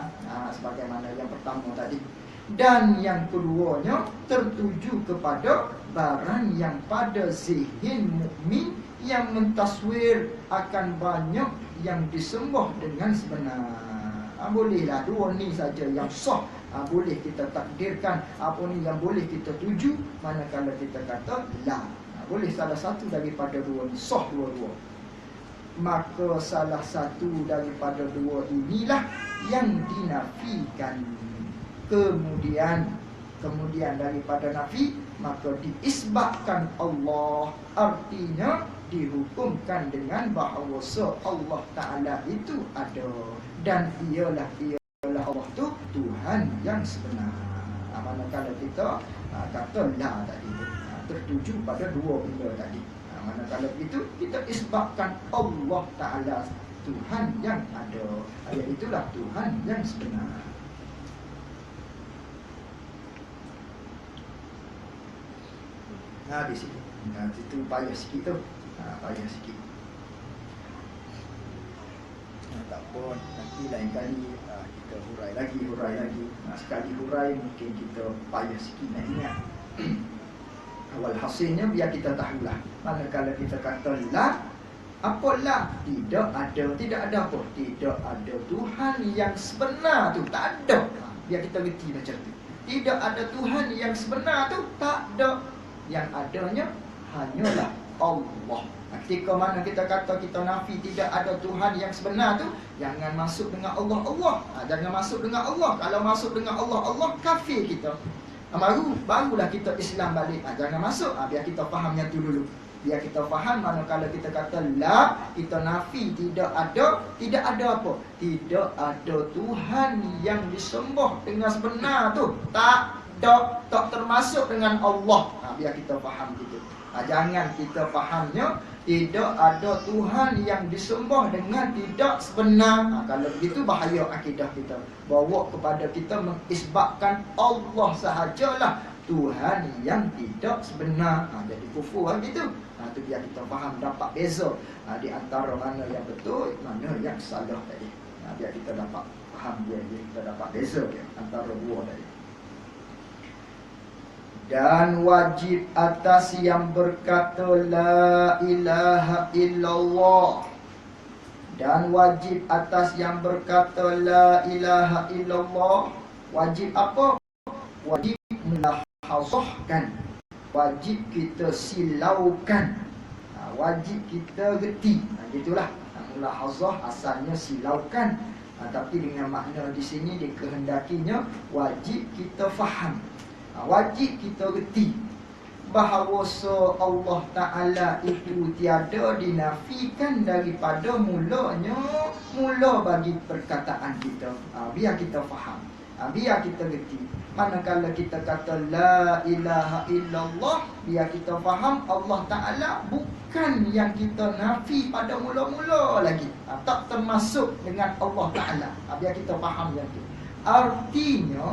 Sebagaimana yang pertama tadi. Dan yang keduanya tertuju kepada barang yang pada zihin mukmin yang mentaswir akan banyak yang disembah dengan sebenar. Bolehlah dua ni saja yang sah. Boleh kita takdirkan apa ni yang boleh kita tuju, manakala kita kata la. Boleh salah satu daripada dua ni, sah dua-dua. Maka salah satu daripada dua inilah yang dinafikan. Kemudian daripada nafi, maka diisbatkan Allah. Artinya dihukumkan dengan bahawa Allah Ta'ala itu ada. Dan ialah Allah tu Tuhan yang sebenar. Manakala kita kata la tadi, tertuju pada dua benda tadi. Manakala itu kita isbatkan Allah Ta'ala Tuhan yang ada. Iaitulah Tuhan yang sebenar. Di sini. Itu payah sikit tu. Payah sikit. Tak apa, nanti lain kali kita hurai lagi. Sekali hurai mungkin kita payah sikit nak ingat. Awal hasilnya biar kita tahulah. Manakala kita kata la, apa la? Tidak ada apa? Tidak ada Tuhan yang sebenar tu. Tak ada. Biar kita reti macam tu. Tidak ada Tuhan yang sebenar tu. Tak ada. Yang adanya hanyalah Allah. Ketika mana kita kata kita nafi tidak ada Tuhan yang sebenar tu, jangan masuk dengan Allah. Jangan masuk dengan Allah. Kalau masuk dengan Allah kafir kita. Barulah kita Islam balik. Jangan masuk. Biar kita faham yang tu dulu. Biar kita faham manakala kita kata la, kita nafi tidak ada apa? Tidak ada Tuhan yang disembah dengan sebenar tu. Tak termasuk dengan Allah. Biar kita faham gitu. Jangan kita fahamnya tidak ada Tuhan yang disembah dengan tidak sebenar. Kalau begitu bahaya akidah kita. Bawa kepada kita mengisbatkan Allah sahajalah Tuhan yang tidak sebenar. Jadi kufur gitu. Itu biar kita faham, dapat beza di antara mana yang betul, mana yang salah tadi. Biar kita dapat faham dia, kita dapat beza dia antara dua tadi. Dan wajib atas yang berkata la ilaha illallah. Dan wajib atas yang berkata la ilaha illallah. Wajib apa? Wajib mulahazahkan. Wajib kita silaukan. Wajib kita reti. Gitulah. Mulahazah asalnya silaukan. Tapi dengan makna di sini dikehendakinya wajib kita faham. Wajib kita reti bahawa Allah Ta'ala itu tiada dinafikan daripada mula bagi perkataan kita. Biar kita faham, biar kita reti. Manakala kita kata la ilaha illallah, biar kita faham Allah Ta'ala bukan yang kita nafi pada mula-mula lagi. Tak termasuk dengan Allah Ta'ala. Biar kita faham yang itu. Artinya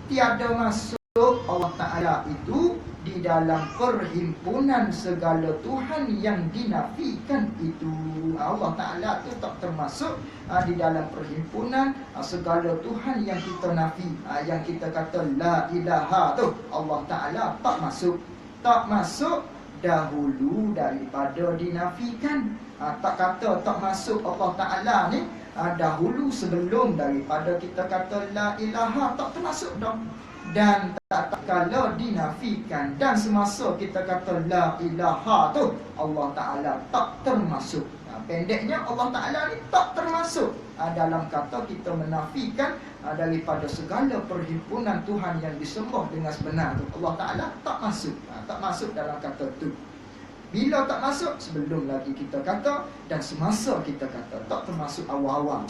tiada masuk Allah Ta'ala itu di dalam perhimpunan segala Tuhan yang dinafikan itu. Allah Ta'ala itu tak termasuk di dalam perhimpunan segala Tuhan yang kita nafi. Yang kita kata la ilaha tu, Allah Ta'ala tak masuk. Tak masuk dahulu daripada dinafikan. Tak kata tak masuk Allah Ta'ala ni dahulu sebelum daripada kita kata la ilaha, tak termasuk dah. Dan tak kala dinafikan. Dan semasa kita kata la ilaha tu, Allah Ta'ala tak termasuk. Pendeknya Allah Ta'ala ni tak termasuk dalam kata kita menafikan daripada segala perhimpunan Tuhan yang disembah dengan sebenar tu. Allah Ta'ala tak masuk. Tak masuk dalam kata tu. Bila tak masuk? Sebelum lagi kita kata dan semasa kita kata. Tak termasuk awal-awal.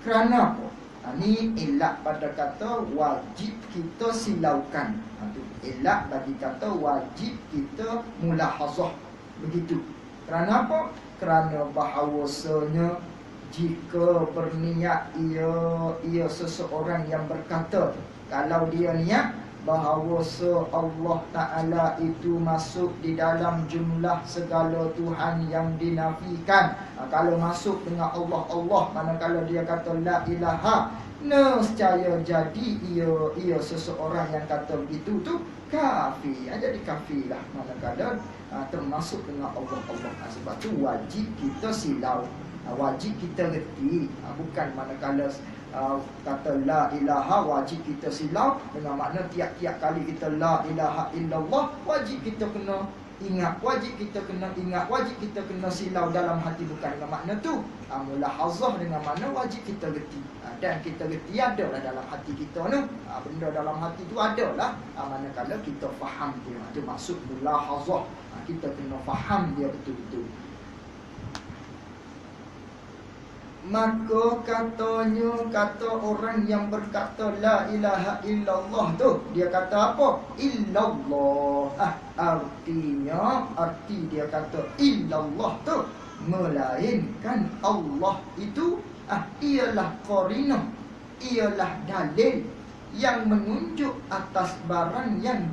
Kerana apa? Ini elak pada kata wajib kita silaukan. Elak bagi kata wajib kita mulahazah. Begitu. Kerana apa? Kerana bahawasanya jika berniat ia seseorang yang berkata, kalau dia niat bahawa Allah Ta'ala itu masuk di dalam jumlah segala Tuhan yang dinafikan. Kalau masuk dengan Allah, manakala dia kata la ilaha, nescaya jadi ia seseorang yang kata begitu tu kafir. Jadi kafir lah manakala termasuk dengan Allah. Sebab tu wajib kita silau, wajib kita reti. Bukan manakala kata la ilaha wajib kita silau, dengan makna tiap-tiap kali kita la ilaha illallah wajib kita kena ingat, wajib kita kena silau dalam hati. Bukan dengan makna tu. Mulahazah dengan makna wajib kita reti. Dan kita reti adalah dalam hati kita ni. Benda dalam hati tu adalah manakala kita faham dia. Itu maksud mulahazah. Kita kena faham dia betul-betul. Maka kata orang yang berkata la ilaha illallah tu, dia kata apa? Illallah. Arti dia kata illallah tu, melainkan Allah itu ialah qarinah, ialah dalil yang menunjuk atas barang yang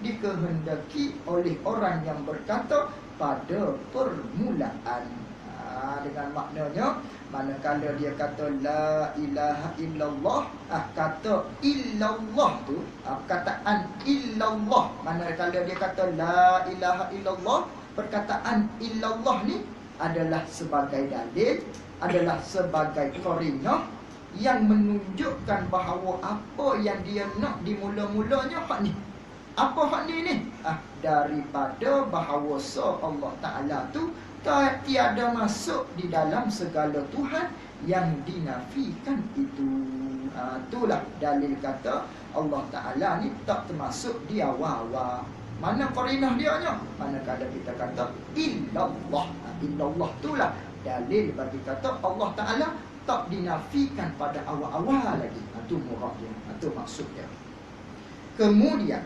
dikehendaki oleh orang yang berkata pada permulaan. Dengan maknanya, manakala dia kata la ilaha illallah, kata illallah tu, perkataan illallah, manakala dia kata la ilaha illallah, perkataan illallah ni adalah sebagai dalil, adalah sebagai qarinah yang menunjukkan bahawa apa yang dia nak di mula-mulanya hak ni. Apa hak ni? Daripada bahawa Allah Ta'ala tu tiada masuk di dalam segala Tuhan yang dinafikan itu. Itulah dalil kata Allah Ta'ala ni tak termasuk di awal-awal. Mana qarinah dia nya? Manakala kita kata illallah. Illallah itulah dalil bagi kata Allah Ta'ala tak dinafikan pada awal-awal lagi. Itu murad dia, itu maksud dia. Kemudian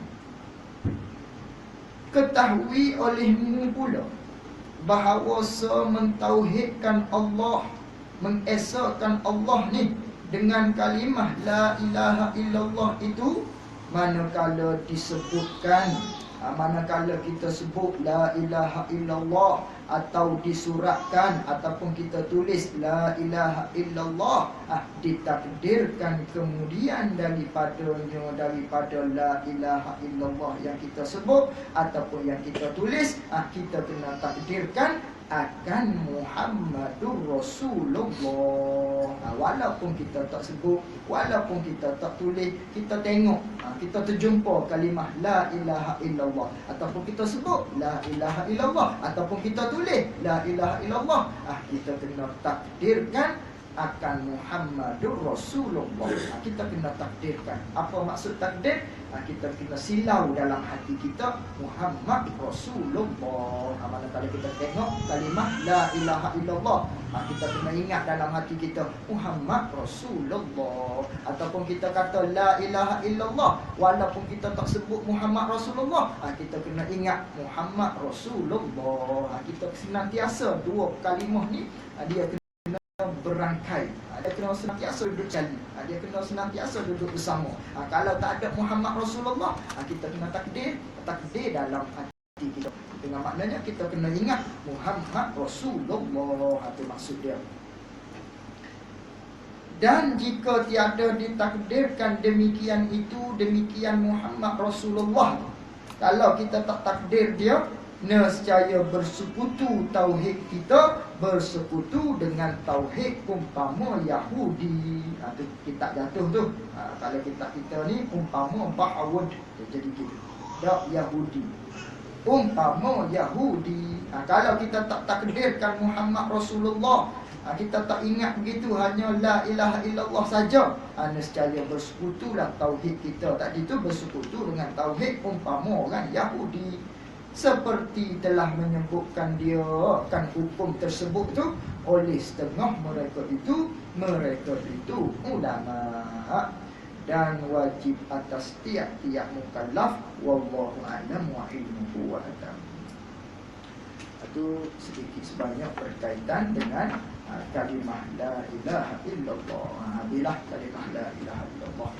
ketahui olehmu pula bahawa mentauhidkan Allah, mengesahkan Allah ni dengan kalimah la ilaha illallah itu, manakala disebutkan, manakala kita sebut la ilaha illallah, atau disuratkan ataupun kita tulis la ilaha illallah, ditakdirkan kemudian daripada la ilaha illallah yang kita sebut ataupun yang kita tulis, kita kena takdirkan akan Muhammadur Rasulullah. Walaupun kita tak sebut, walaupun kita tak tulis, kita tengok, kita terjumpa kalimah la ilaha illallah, ataupun kita sebut la ilaha illallah, ataupun kita tulis la ilaha illallah, kita kena takdirkan akan Muhammadur Rasulullah. Kita kena takdirkan. Apa maksud takdir? Kita kena silau dalam hati kita Muhammad Rasulullah. Manakala kita tengok kalimah la ilaha illallah, kita kena ingat dalam hati kita Muhammad Rasulullah. Ataupun kita kata la ilaha illallah, walaupun kita tak sebut Muhammad Rasulullah, kita kena ingat Muhammad Rasulullah. Kita senantiasa dua kalimah ni dia kena berangkai. Dia kena senantiasa duduk cari. Dia kena senantiasa duduk bersama. Kalau tak ada Muhammad Rasulullah, kita kena takdir dalam hati kita. Dengan maknanya kita kena ingat Muhammad Rasulullah. Itu maksud dia. Dan jika tiada ditakdirkan demikian itu, demikian Muhammad Rasulullah, kalau kita tak takdir dia, nescaya bersekutu tauhid kita bersekutu dengan tauhid umpama Yahudi. Itu kita jatuh tu. Kalau kita ni umpama Ba'awud, jadi gitu. Dak Yahudi. Umpama Yahudi. Kalau kita tak takdirkan Muhammad Rasulullah, kita tak ingat begitu, hanya la ilaha illallah saja, nescaya bersekutulah tauhid kita tadi tu bersekutu dengan tauhid umpama orang Yahudi. Seperti telah menyebutkan dia kan hukum tersebut tu oleh setengah mereka itu ulama, dan wajib atas tiap-tiap mukallaf, wallahu a'lam wa ilmuhu wa adam. itu sedikit sebanyak berkaitan dengan kalimah la ilaha illallah. Bila kalimah la ilaha illallah.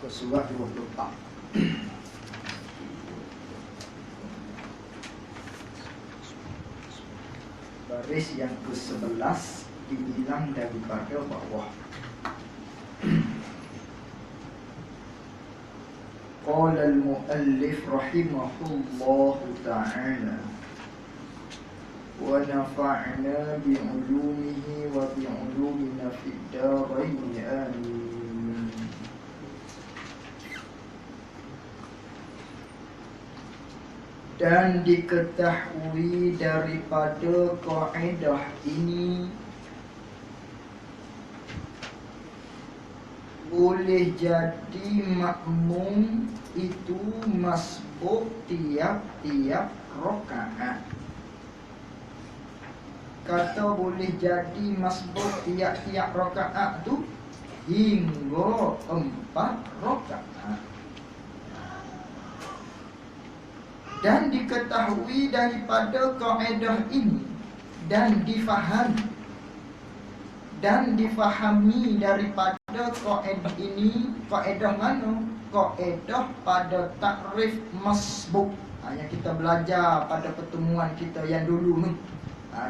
Surah 24. Baris yang ke-11 dibilang daripada bawah. Qala al-muallif rahimahullahu ta'ala wa nafa'na bi'ulumihi wa bi'ulumina fid darain amin. Dan diketahui daripada kaedah ini, boleh jadi makmum itu masbuk tiap-tiap rakaat. Kata boleh jadi masbuk tiap-tiap rakaat tu hingga 4 rakaat. Dan diketahui daripada kaedah ini dan difahami daripada kaedah ini. Kaedah mana? Kaedah pada takrif masbuk. Yang kita belajar pada pertemuan kita yang dulu ni.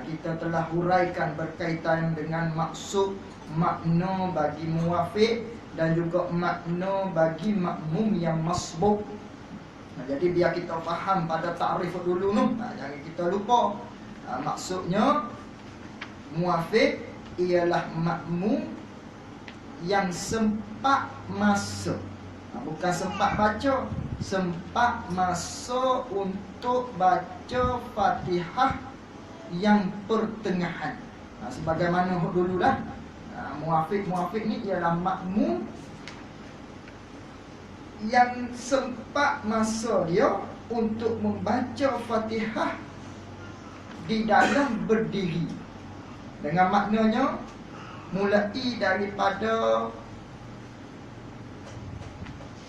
Kita telah huraikan berkaitan dengan maksud, makna bagi muwafiq dan juga makna bagi makmum yang masbuk. Jadi biar kita faham pada takrif dulu tu, jangan kita lupa. Maksudnya muwafiq ialah makmum yang sempat masa, bukan sempat baca, sempat masa untuk baca Fatihah yang pertengahan. Sebagaimana dululah, muwafiq ni ialah makmum yang sempat masa dia untuk membaca Fatihah di dalam berdiri. Dengan maknanya mulai daripada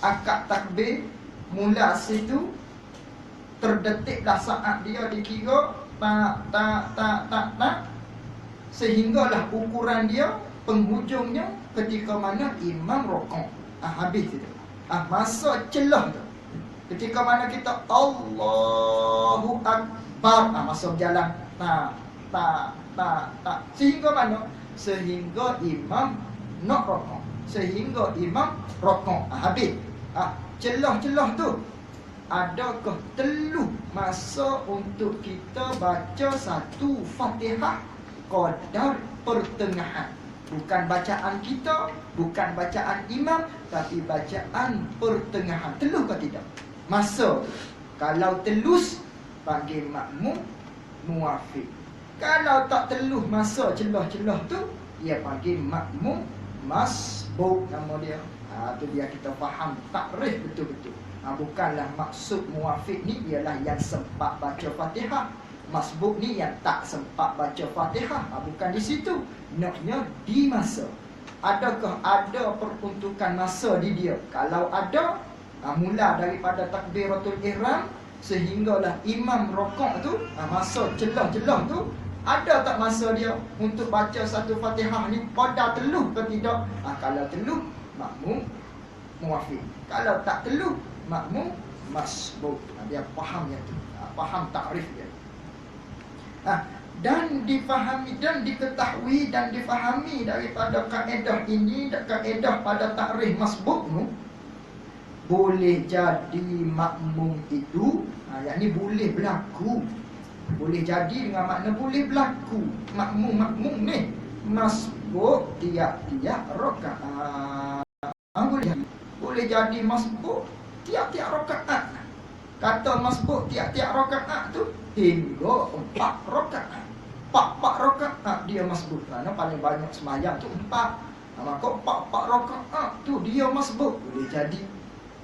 akad takbir, mula situ terdetiklah saat dia dikira tak, sehinggalah ukuran dia penghujungnya ketika mana imam rokok. Habis itu. Masa celah tu, ketika mana kita Allahu Akbar, masa berjalan tak, sehingga mana? Sehingga imam nak rokok, sehingga imam rokok. Habis. Celah-celah tu, adakah teluh masa untuk kita baca satu Fatihah qadar pertengahan? Bukan bacaan kita, bukan bacaan imam, tapi bacaan pertengahan. Teluh ke tidak? Masa tu. Kalau telus, panggil makmum muwafiq. Kalau tak teluh masa celah-celah tu, ia panggil makmum masbuk nama dia. Tu biar kita faham takrif betul-betul. Bukanlah maksud muwafiq ni ialah yang sempat baca Fatihah. Masbuk ni yang tak sempat baca Fatihah. Bukan di situ. Naknya di masa. Adakah ada peruntukan masa di dia? Kalau ada, mula daripada takbiratul ihram sehinggalah imam rokok tu, masa celah-celah tu, ada tak masa dia untuk baca satu Fatihah ni pada teluh ke tidak? Kalau teluh, makmum muwafiq. Kalau tak teluh, makmum masbuk. Dia faham yang tu. Faham takrif dia. Dan difahami dan diketahui dan difahami daripada kaedah ini, kaedah pada takrif masbuk tu, boleh jadi makmum itu, yakni boleh berlaku. Boleh jadi dengan makna boleh berlaku. Makmum ni masbuk tiap-tiap rakaat. Boleh jadi masbuk tiap-tiap rakaat. Kata masbuk tiap-tiap rakaat tu hingga 4 rakaat. 4 rakaat dia masbuk. Kerana paling banyak semayang tu 4. Maka 4 rakaat tu dia masbuk. Boleh jadi.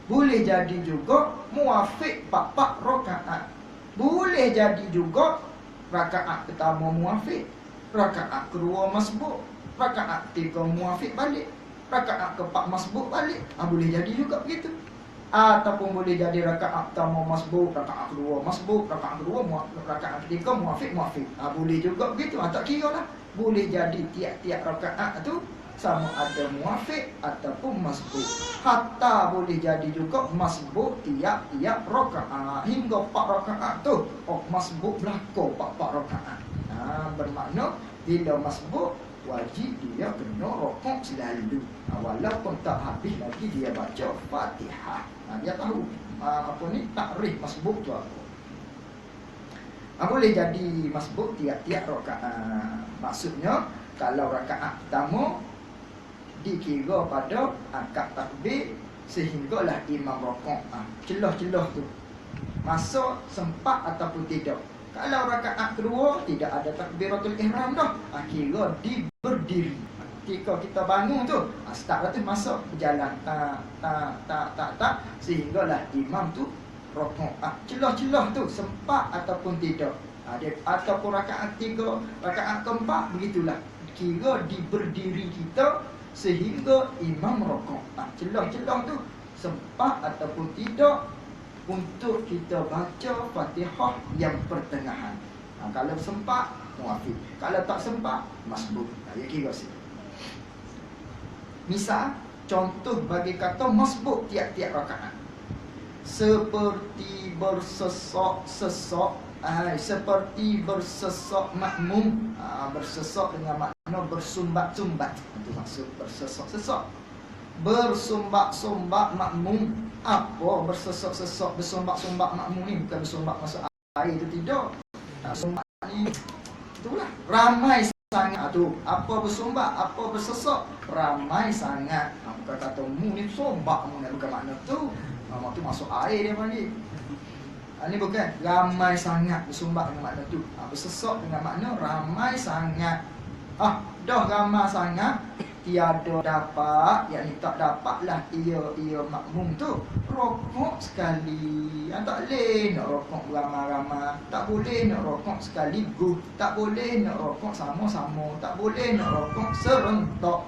Boleh jadi juga muafiq 4 rakaat. Boleh jadi juga rakaat pertama muafiq, rakaat kedua masbuk, rakaat ketiga muafiq balik, rakaat keempat masbuk balik. Boleh jadi juga begitu. Ataupun boleh jadi rakaat pertama masbuk, rakaat kedua masbuk, rakaat ketiga muafiq. Boleh juga begitu. Tak kira lah. Boleh jadi tiap-tiap rakaat tu sama ada muafiq ataupun masbuk. Hatta boleh jadi juga masbuk tiap-tiap rakaat. Hingga 4 rakaat tu masbuk berlaku 4 rakaat. Bermakna bila masbuk wajib dia kena rokok selalu. Walaupun tak habis lagi dia baca Fatihah. Dia tahu takrif masbuk tu apa. Boleh jadi masbuk tiap-tiap rakaat. Maksudnya kalau rakaat pertama dikira pada angkat takbir sehinggalah imam rokok. Celah-celah tu masa sempat ataupun tidak. Kalau rakaat kedua tidak ada takbiratul ihram dah, kira berdiri. Ketika kita bangun tu, start tu masa berjalan tak sehinggalah imam tu rokok. Celah-celah tu sempat ataupun tidak. Ataupun rakaat 3, rakaat keempat begitulah. Kira berdiri kita sehingga imam rokok. Celah-celah tu sempat ataupun tidak untuk kita baca Fatihah yang pertengahan. Kalau sempat muafiq, kalau tak sempat masbuk. Ya kira situ. Misal contoh bagi kata masbuk tiap-tiap rakaat. Seperti bersesak-sesak, seperti bersesak makmum. Bersesak dengan makna bersumbat-sumbat. Itu maksud bersesak-sesak. Bersumbat-sumbat makmum. Apa bersesak-sesak, bersumbat-sumbat makmum ni? Bukan bersumbat masuk air tu, tidak. Sumbat ni itulah ramai sangat tu. Apa bersumbat, apa bersesak, ramai sangat. Bukan kata mu ni sumbat mu, bukan makna tu. Mak tu masuk air dia panggil. Ini bukan ramai sangat bersumbat dengan makna tu. Bersesak dengan makna ramai sangat. Dah ramai sangat, tiada dapat, yakni tak dapatlah ia makmum tu rokok sekali. Tak boleh nak rokok ramai-ramai, tak boleh nak rokok sekaligus, tak boleh nak rokok sama-sama, tak boleh nak rokok serentak.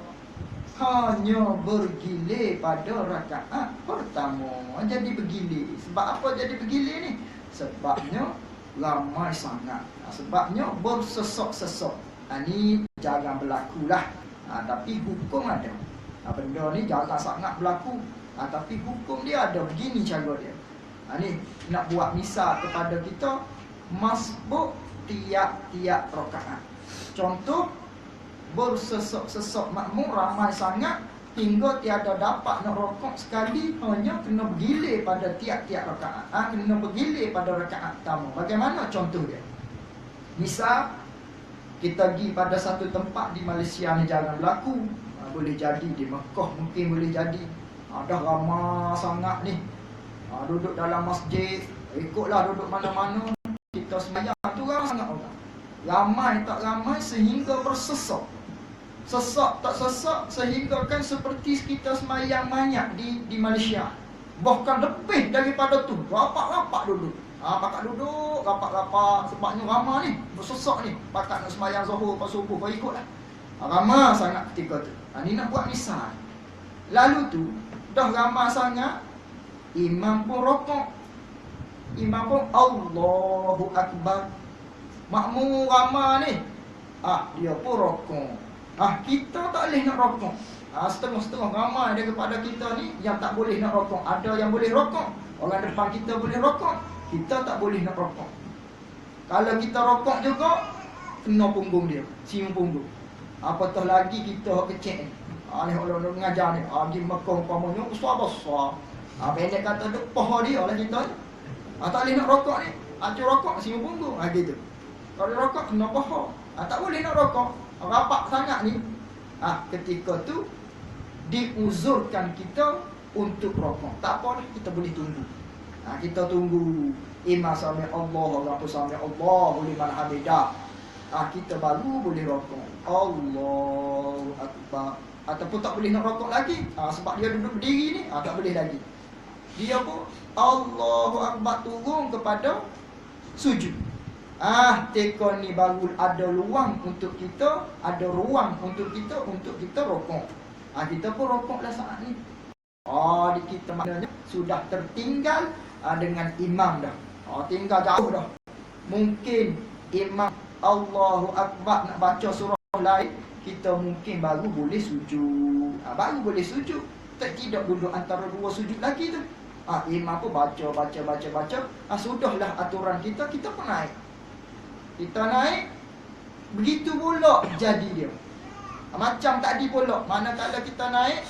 Hanya bergilir pada rakaat pertama. Jadi bergilir. Sebab apa jadi bergilir ni? Sebabnya ramai sangat. Sebabnya bersesak-sesak. Ini jangan berlakulah. Tapi hukum ada. Benda ni jarang sangat berlaku. Tapi hukum dia ada. Begini cara dia. Ni nak buat misal kepada kita masbuk tiap-tiap rakaat. Contoh, bersesak-sesak makmum ramai sangat hingga tiada dapat nak rokok sekali, hanya kena bergilir pada tiap-tiap rakaat. Kena bergilir pada rakaat pertama. Bagaimana contoh dia? Misal kita pergi pada satu tempat di Malaysia ni jarang berlaku. Boleh jadi di Mekah, mungkin boleh jadi. Dah ramai sangat ni. Duduk dalam masjid, ikutlah duduk mana-mana. Kita sembahyang tu ramai sangat orang. Ramai tak ramai sehingga bersesak. Sesak tak sesak sehingga kan seperti kita sembahyang banyak di Malaysia. Bahkan lebih daripada tu. Rapat-rapat duduk. Pakat duduk, rapat-rapat. Sebabnya ramai ni, bersesak ni. Pakat nak sembahyang zuhur, lepas subuh, kau ikutlah. Ramai sangat ketika tu. Ni nak buat misal. Lalu tu, dah ramai sangat, imam pun rokok. Imam pun Allahu Akbar. Makmum ramai ni, dia pun rokok. Kita tak boleh nak rokok. Setengah-setengah ramai daripada kita ni yang tak boleh nak rokok. Ada yang boleh rokok. Orang depan kita boleh rokok. Kita tak boleh nak rokok. Kalau kita rokok juga, kena punggung dia, cium punggung. Apatah lagi kita kecil ni. Ni orang mengajar ni, di Mekah umpamanya besar-besar. Pendek kata duk paha dia lah kita ni. Tak boleh nak rokok ni. Acur rokok, cium punggung. Gitu. Kalau rokok, kena paha. Tak boleh nak rokok. Rapat sangat ni. Ketika tu diuzurkan kita untuk rokok. Tak apa, kita boleh tunggu. Kita tunggu imam sami Allah, Allahu sami Allah, liman hamidah. kita baru boleh rokok. Allahu Akbar. Ataupun tak boleh nak rokok lagi, sebab dia duduk berdiri ni, tak boleh lagi. Dia pun Allahu Akbar turun kepada sujud. Tekon ni baru ada ruang untuk kita, rokok. Kita pun rokoklah saat ni. Di kita maknanya sudah tertinggal dengan imam dah. Tinggal jauh dah. Mungkin imam Allahu Akbar nak baca surah lain, kita mungkin baru boleh sujud. Tidak duduk antara dua sujud lagi tu. Imam pun baca. Sudahlah aturan kita pun naik. Kita naik, begitu pula jadi dia. Macam tadi pula, manakala kita naik,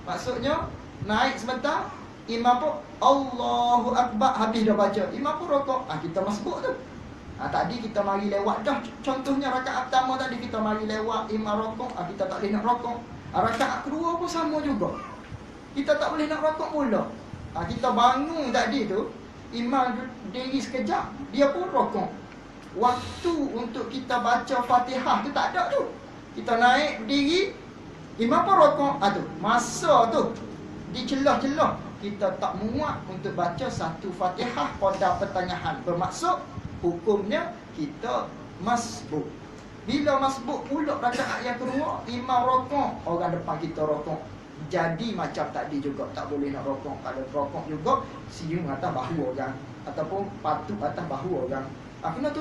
maksudnya naik sebentar, imam pun Allahu Akbar, habis dah baca, imam pun rokok. Kita masbuk tu. Tadi kita mari lewat dah. Contohnya rakaat pertama tadi kita mari lewat, imam rokok, kita tak boleh nak rokok. Rakaat kedua pun sama juga. Kita tak boleh nak rokok pula. Kita bangun tadi tu, imam diri sekejap, dia pun rokok. Waktu untuk kita baca Fatihah tu tak ada tu. Kita naik berdiri, imam pun rokok. Tu masa tu di celah-celah kita tak muat untuk baca satu Fatihah pada pertengahan. Bermaksud hukumnya kita masbuk. Bila masbuk pula rakaat yang kedua, imam rokok, orang depan kita rokok. Jadi macam tadi juga tak boleh nak rokok. Kalau rokok juga siung atas bahu orang, ataupun patut atas bahu orang. Kena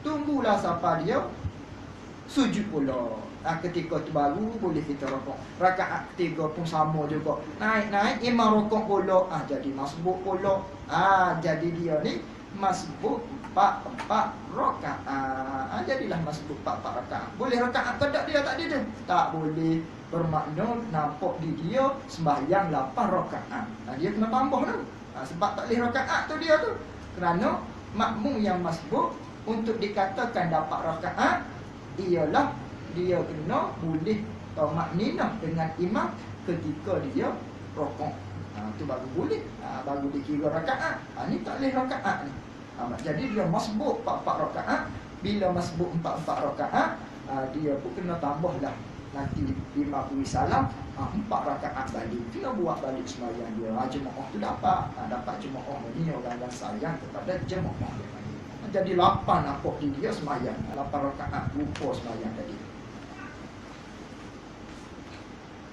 tunggulah sampai dia sujud pula. Ketika tu baru boleh kita rokok. Rakaat ketiga pun sama juga. Naik imam rokok pula. Jadi masbuk pula. Jadi dia ni masbuk 4 rakaat. Jadilah masbuk 4 rakaat. Boleh rakaat kedak dia tadi tu? Tak boleh. Bermakna nampak di dia sembahyang 8 rakaat. Dia kena tambah tu. Sebab tak boleh rakaat tu dia tu. Kerana makmum yang masbuk untuk dikatakan dapat rakaat ialah dia kena boleh makninah dengan imam ketika dia rokok. Tu baru boleh. Baru dikira rakaat. Ni tak boleh rakaat ni. Jadi dia masbuk 4 rakaat. Bila masbuk 4 rakaat, dia pun kena tambahlah nanti 50 salam, 4 rakaat balik. Kena buat balik sembahyang dia. Jemaah tu dapat jemaah ni orang yang sayang kepada jemaah dia. Jadi 8 nampak di dia sembahyang. 8 rakaat rupa sembahyang tadi.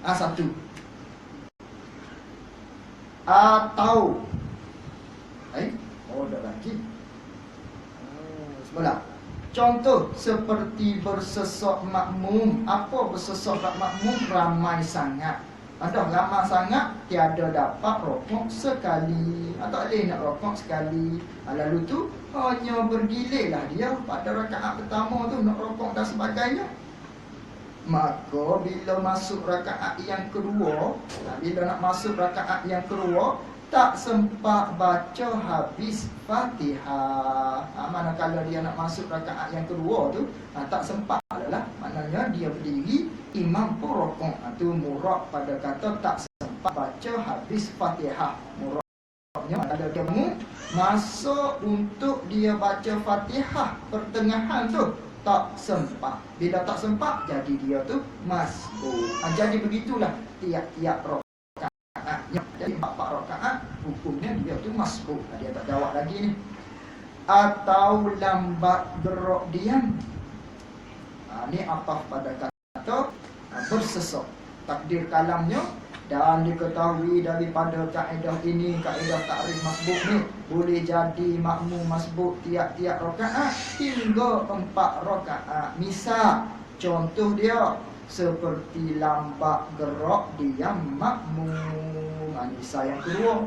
Satu. Atau ada lagi. Sebelah. Contoh seperti bersesok makmum. Apa bersesok makmum? Ramai sangat. Ramai sangat, tiada dapat rokok sekali. Tak boleh nak rokok sekali. Lalu tu hanya bergilirlah dia pada rakaat pertama tu nak rokok dan sebagainya. Maka bila masuk rakaat yang kedua, tak sempat baca habis Fatihah. Manakala dia nak masuk rakaat yang kedua tu, tak sempat adalah maknanya dia berdiri, imam pun rokok. Tu murad pada kata tak sempat baca habis Fatihah. Muradnya ada dia masuk untuk dia baca Fatihah pertengahan tu tak sempat. Bila tak sempat, jadi dia tu masbuk. Jadi begitulah tiap-tiap rakaatnya. Jadi 4 rakaat hukumnya dia tu masbuk. Dia tak jawab lagi ni. Atau lambat gerak diam. Ni ataf pada kata bersesok. Takdir kalamnya dan diketahui daripada kaedah ini, kaedah takrif masbuk ni, boleh jadi makmum masbuk tiap-tiap rakaat hingga 4 rakaat. Misal contoh dia seperti lambat gerak diam makmum. Misal yang kedua,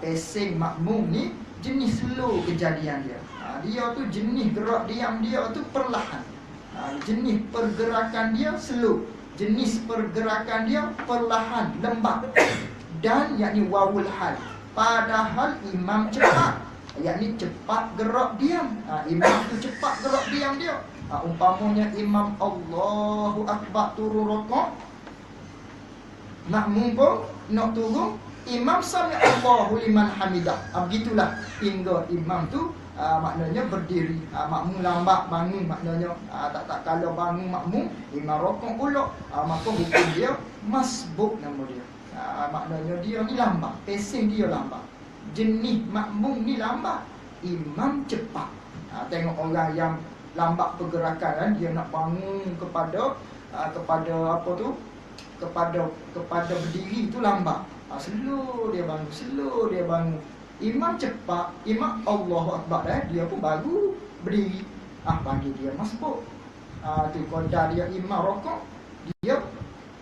pacing makmum ni jenis slow kejadian dia. Dia tu jenis gerak diam dia tu perlahan. Jenis pergerakan dia slow. Jenis pergerakan dia perlahan, lembat. Dan yakni wawul hal. Padahal imam cepat, yakni cepat gerak diam. Imam tu cepat gerak diam dia. Umpamanya imam Allahu Akbar turun rokok, makmum pun nak turun, imam sami Allahu liman hamidah. Begitulah hingga imam tu maknanya berdiri. Makmum lambat bangun maknanya tak kalau bangun makmum imam rokok pula, maka hukum dia masbuk nama dia. Maknanya dia ni lambat, pacing dia lambat. Jenis makmum ni lambat, imam cepat. Tengok orang yang lambat pergerakan kan, dia nak bangun kepada apa tu, kepada berdiri tu lambat. Slow dia bangun. Imam cepat, imam Allahu Akbar dia pun baru berdiri. Panggil dia masbuk. Tu qadar dia imam rokok, dia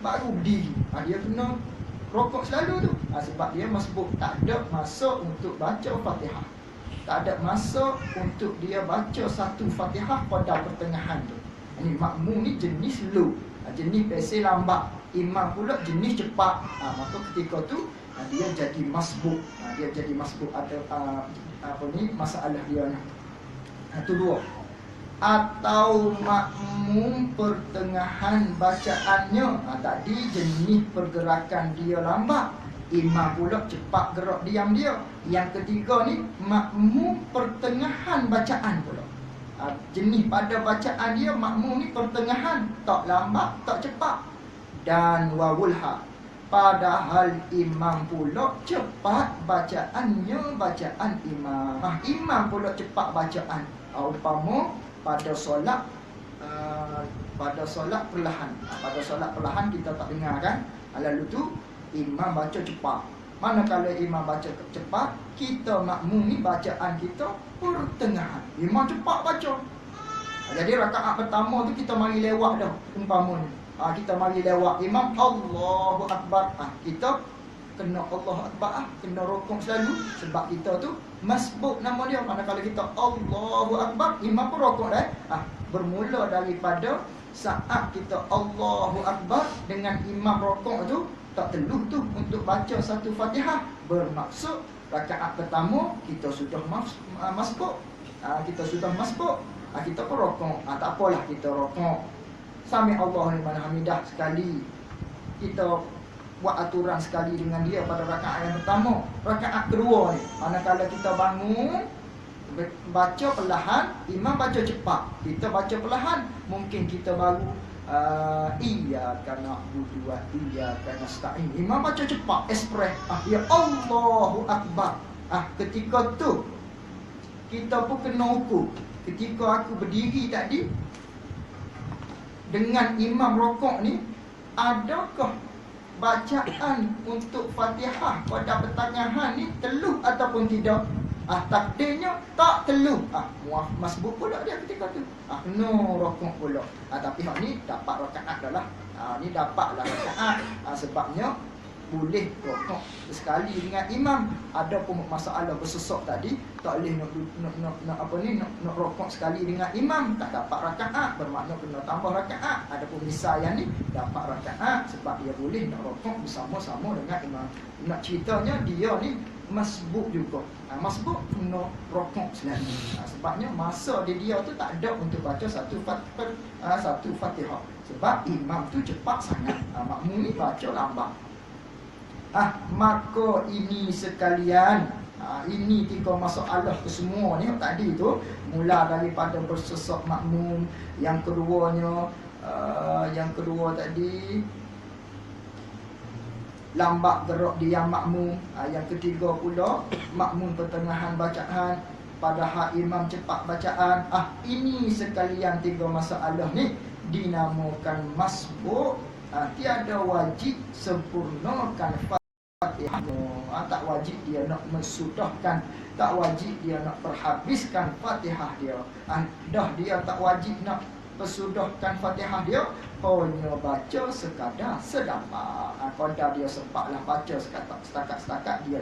baru berdiri. Dia kena rokok selalu tu. Sebab dia masbuk, tak ada masa untuk baca Fatihah. Tak ada masa untuk dia baca satu Fatihah pada pertengahan tu. Ini makmum ni jenis slow, jenis pacing lambat. Imam pula jenis cepat. Maka ketika tu dia jadi masbuk. Dia jadi masbuk ada masalah dia ni. Itu dua. Atau makmum pertengahan bacaannya, tadi jenis pergerakan dia lambat, imam pula cepat gerak diam dia. Yang ketiga ni makmum pertengahan bacaan pula. Jenis pada bacaan dia makmum ni pertengahan, tak lambat tak cepat. Dan wawulha, padahal imam pula cepat bacaannya, bacaan imam. Imam pula cepat bacaan. Umpama pada solat perlahan. Pada solat perlahan kita tak dengar kan. Lalu tu imam baca cepat. Manakala imam baca cepat, kita makmum ni bacaan kita pertengahan. Imam cepat baca. Jadi rakaat pertama tu kita mari lewat dah umpamanya. Kita mari lewat imam Allahu Akbar. Kita kena Allahu Akbar, kena rokok selalu. Sebab kita tu masbuk nama dia. Manakala kita Allahu Akbar, imam pun rokok dah. Bermula daripada saat kita Allahu Akbar dengan imam rokok tu, tak teluh tu untuk baca satu Fatihah. Bermaksud rakaat pertama kita sudah masbuk. Kita sudah masbuk. Kita pun rokok. Tak apalah kita rokok. Sami Allahu liman hamidah sekali. Kita buat aturan sekali dengan dia pada rakaat yang pertama. Rakaat kedua ni, manakala kita bangun, baca perlahan, imam baca cepat, kita baca perlahan. Mungkin kita baru iyyaka na'budu wa iyyaka nasta'in, imam baca cepat, ekspres, ya Allahu Akbar. Ketika tu kita pun kena ukur. Ketika aku berdiri tadi dengan imam rokok ni, adakah bacaan untuk Fatihah pada pertengahan ni teluh ataupun tidak? Takdirnya tak teluh. Masbuk pula dia ketika tu. No rokok pula. Tapi hak ni dapat rakaat dah lah. Ni dapatlah rakaat. Sebabnya boleh rokok sekali dengan imam. Ada pun masalah bersesok tadi, tak boleh nak rokok sekali dengan imam, tak dapat rakaat, bermakna kena tambah rakaat. Ada pun misal yang ni dapat rakaat sebab dia boleh nak rokok bersama-sama dengan imam. Nak ceritanya dia ni masbuk juga. Masbuk kena rokok selalu. Sebabnya masa dia tu tak ada untuk baca satu Fatihah. Sebab imam tu cepat sangat. Makmum ni baca lambat. Maka ini sekalian, ini tiga masalah kesemua ni tadi tu, mula daripada bersesok makmum, yang keduanya yang kedua tadi lambat gerak diam makmum, yang ketiga pula makmum pertengahan bacaan padahal imam cepat bacaan. Ini sekalian tiga masalah ni dinamakan masbuk. Tiada wajib sempurnakan Fatihah. Tak wajib dia nak mensudahkan, tak wajib dia nak perhabiskan Fatihah dia. Dah dia tak wajib nak persudahkan Fatihah dia, hanya baca sekadar sedapat. Kalau dia sempatlah baca setakat-setakat dia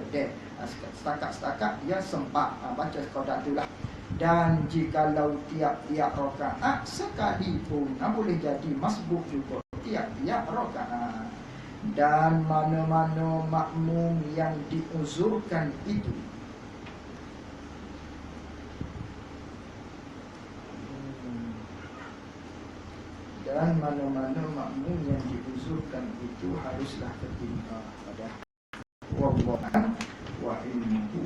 setakat-setakat dia sempat baca sekadar itulah. Dan jikalau tiap-tiap rakaat sekalipun, boleh jadi masbuk juga tiap-tiap rakaat. Dan mana-mana makmum yang diuzurkan itu, dan mana-mana makmum yang diuzurkan itu haruslah tertimpa pada wallahu wa ilmuhu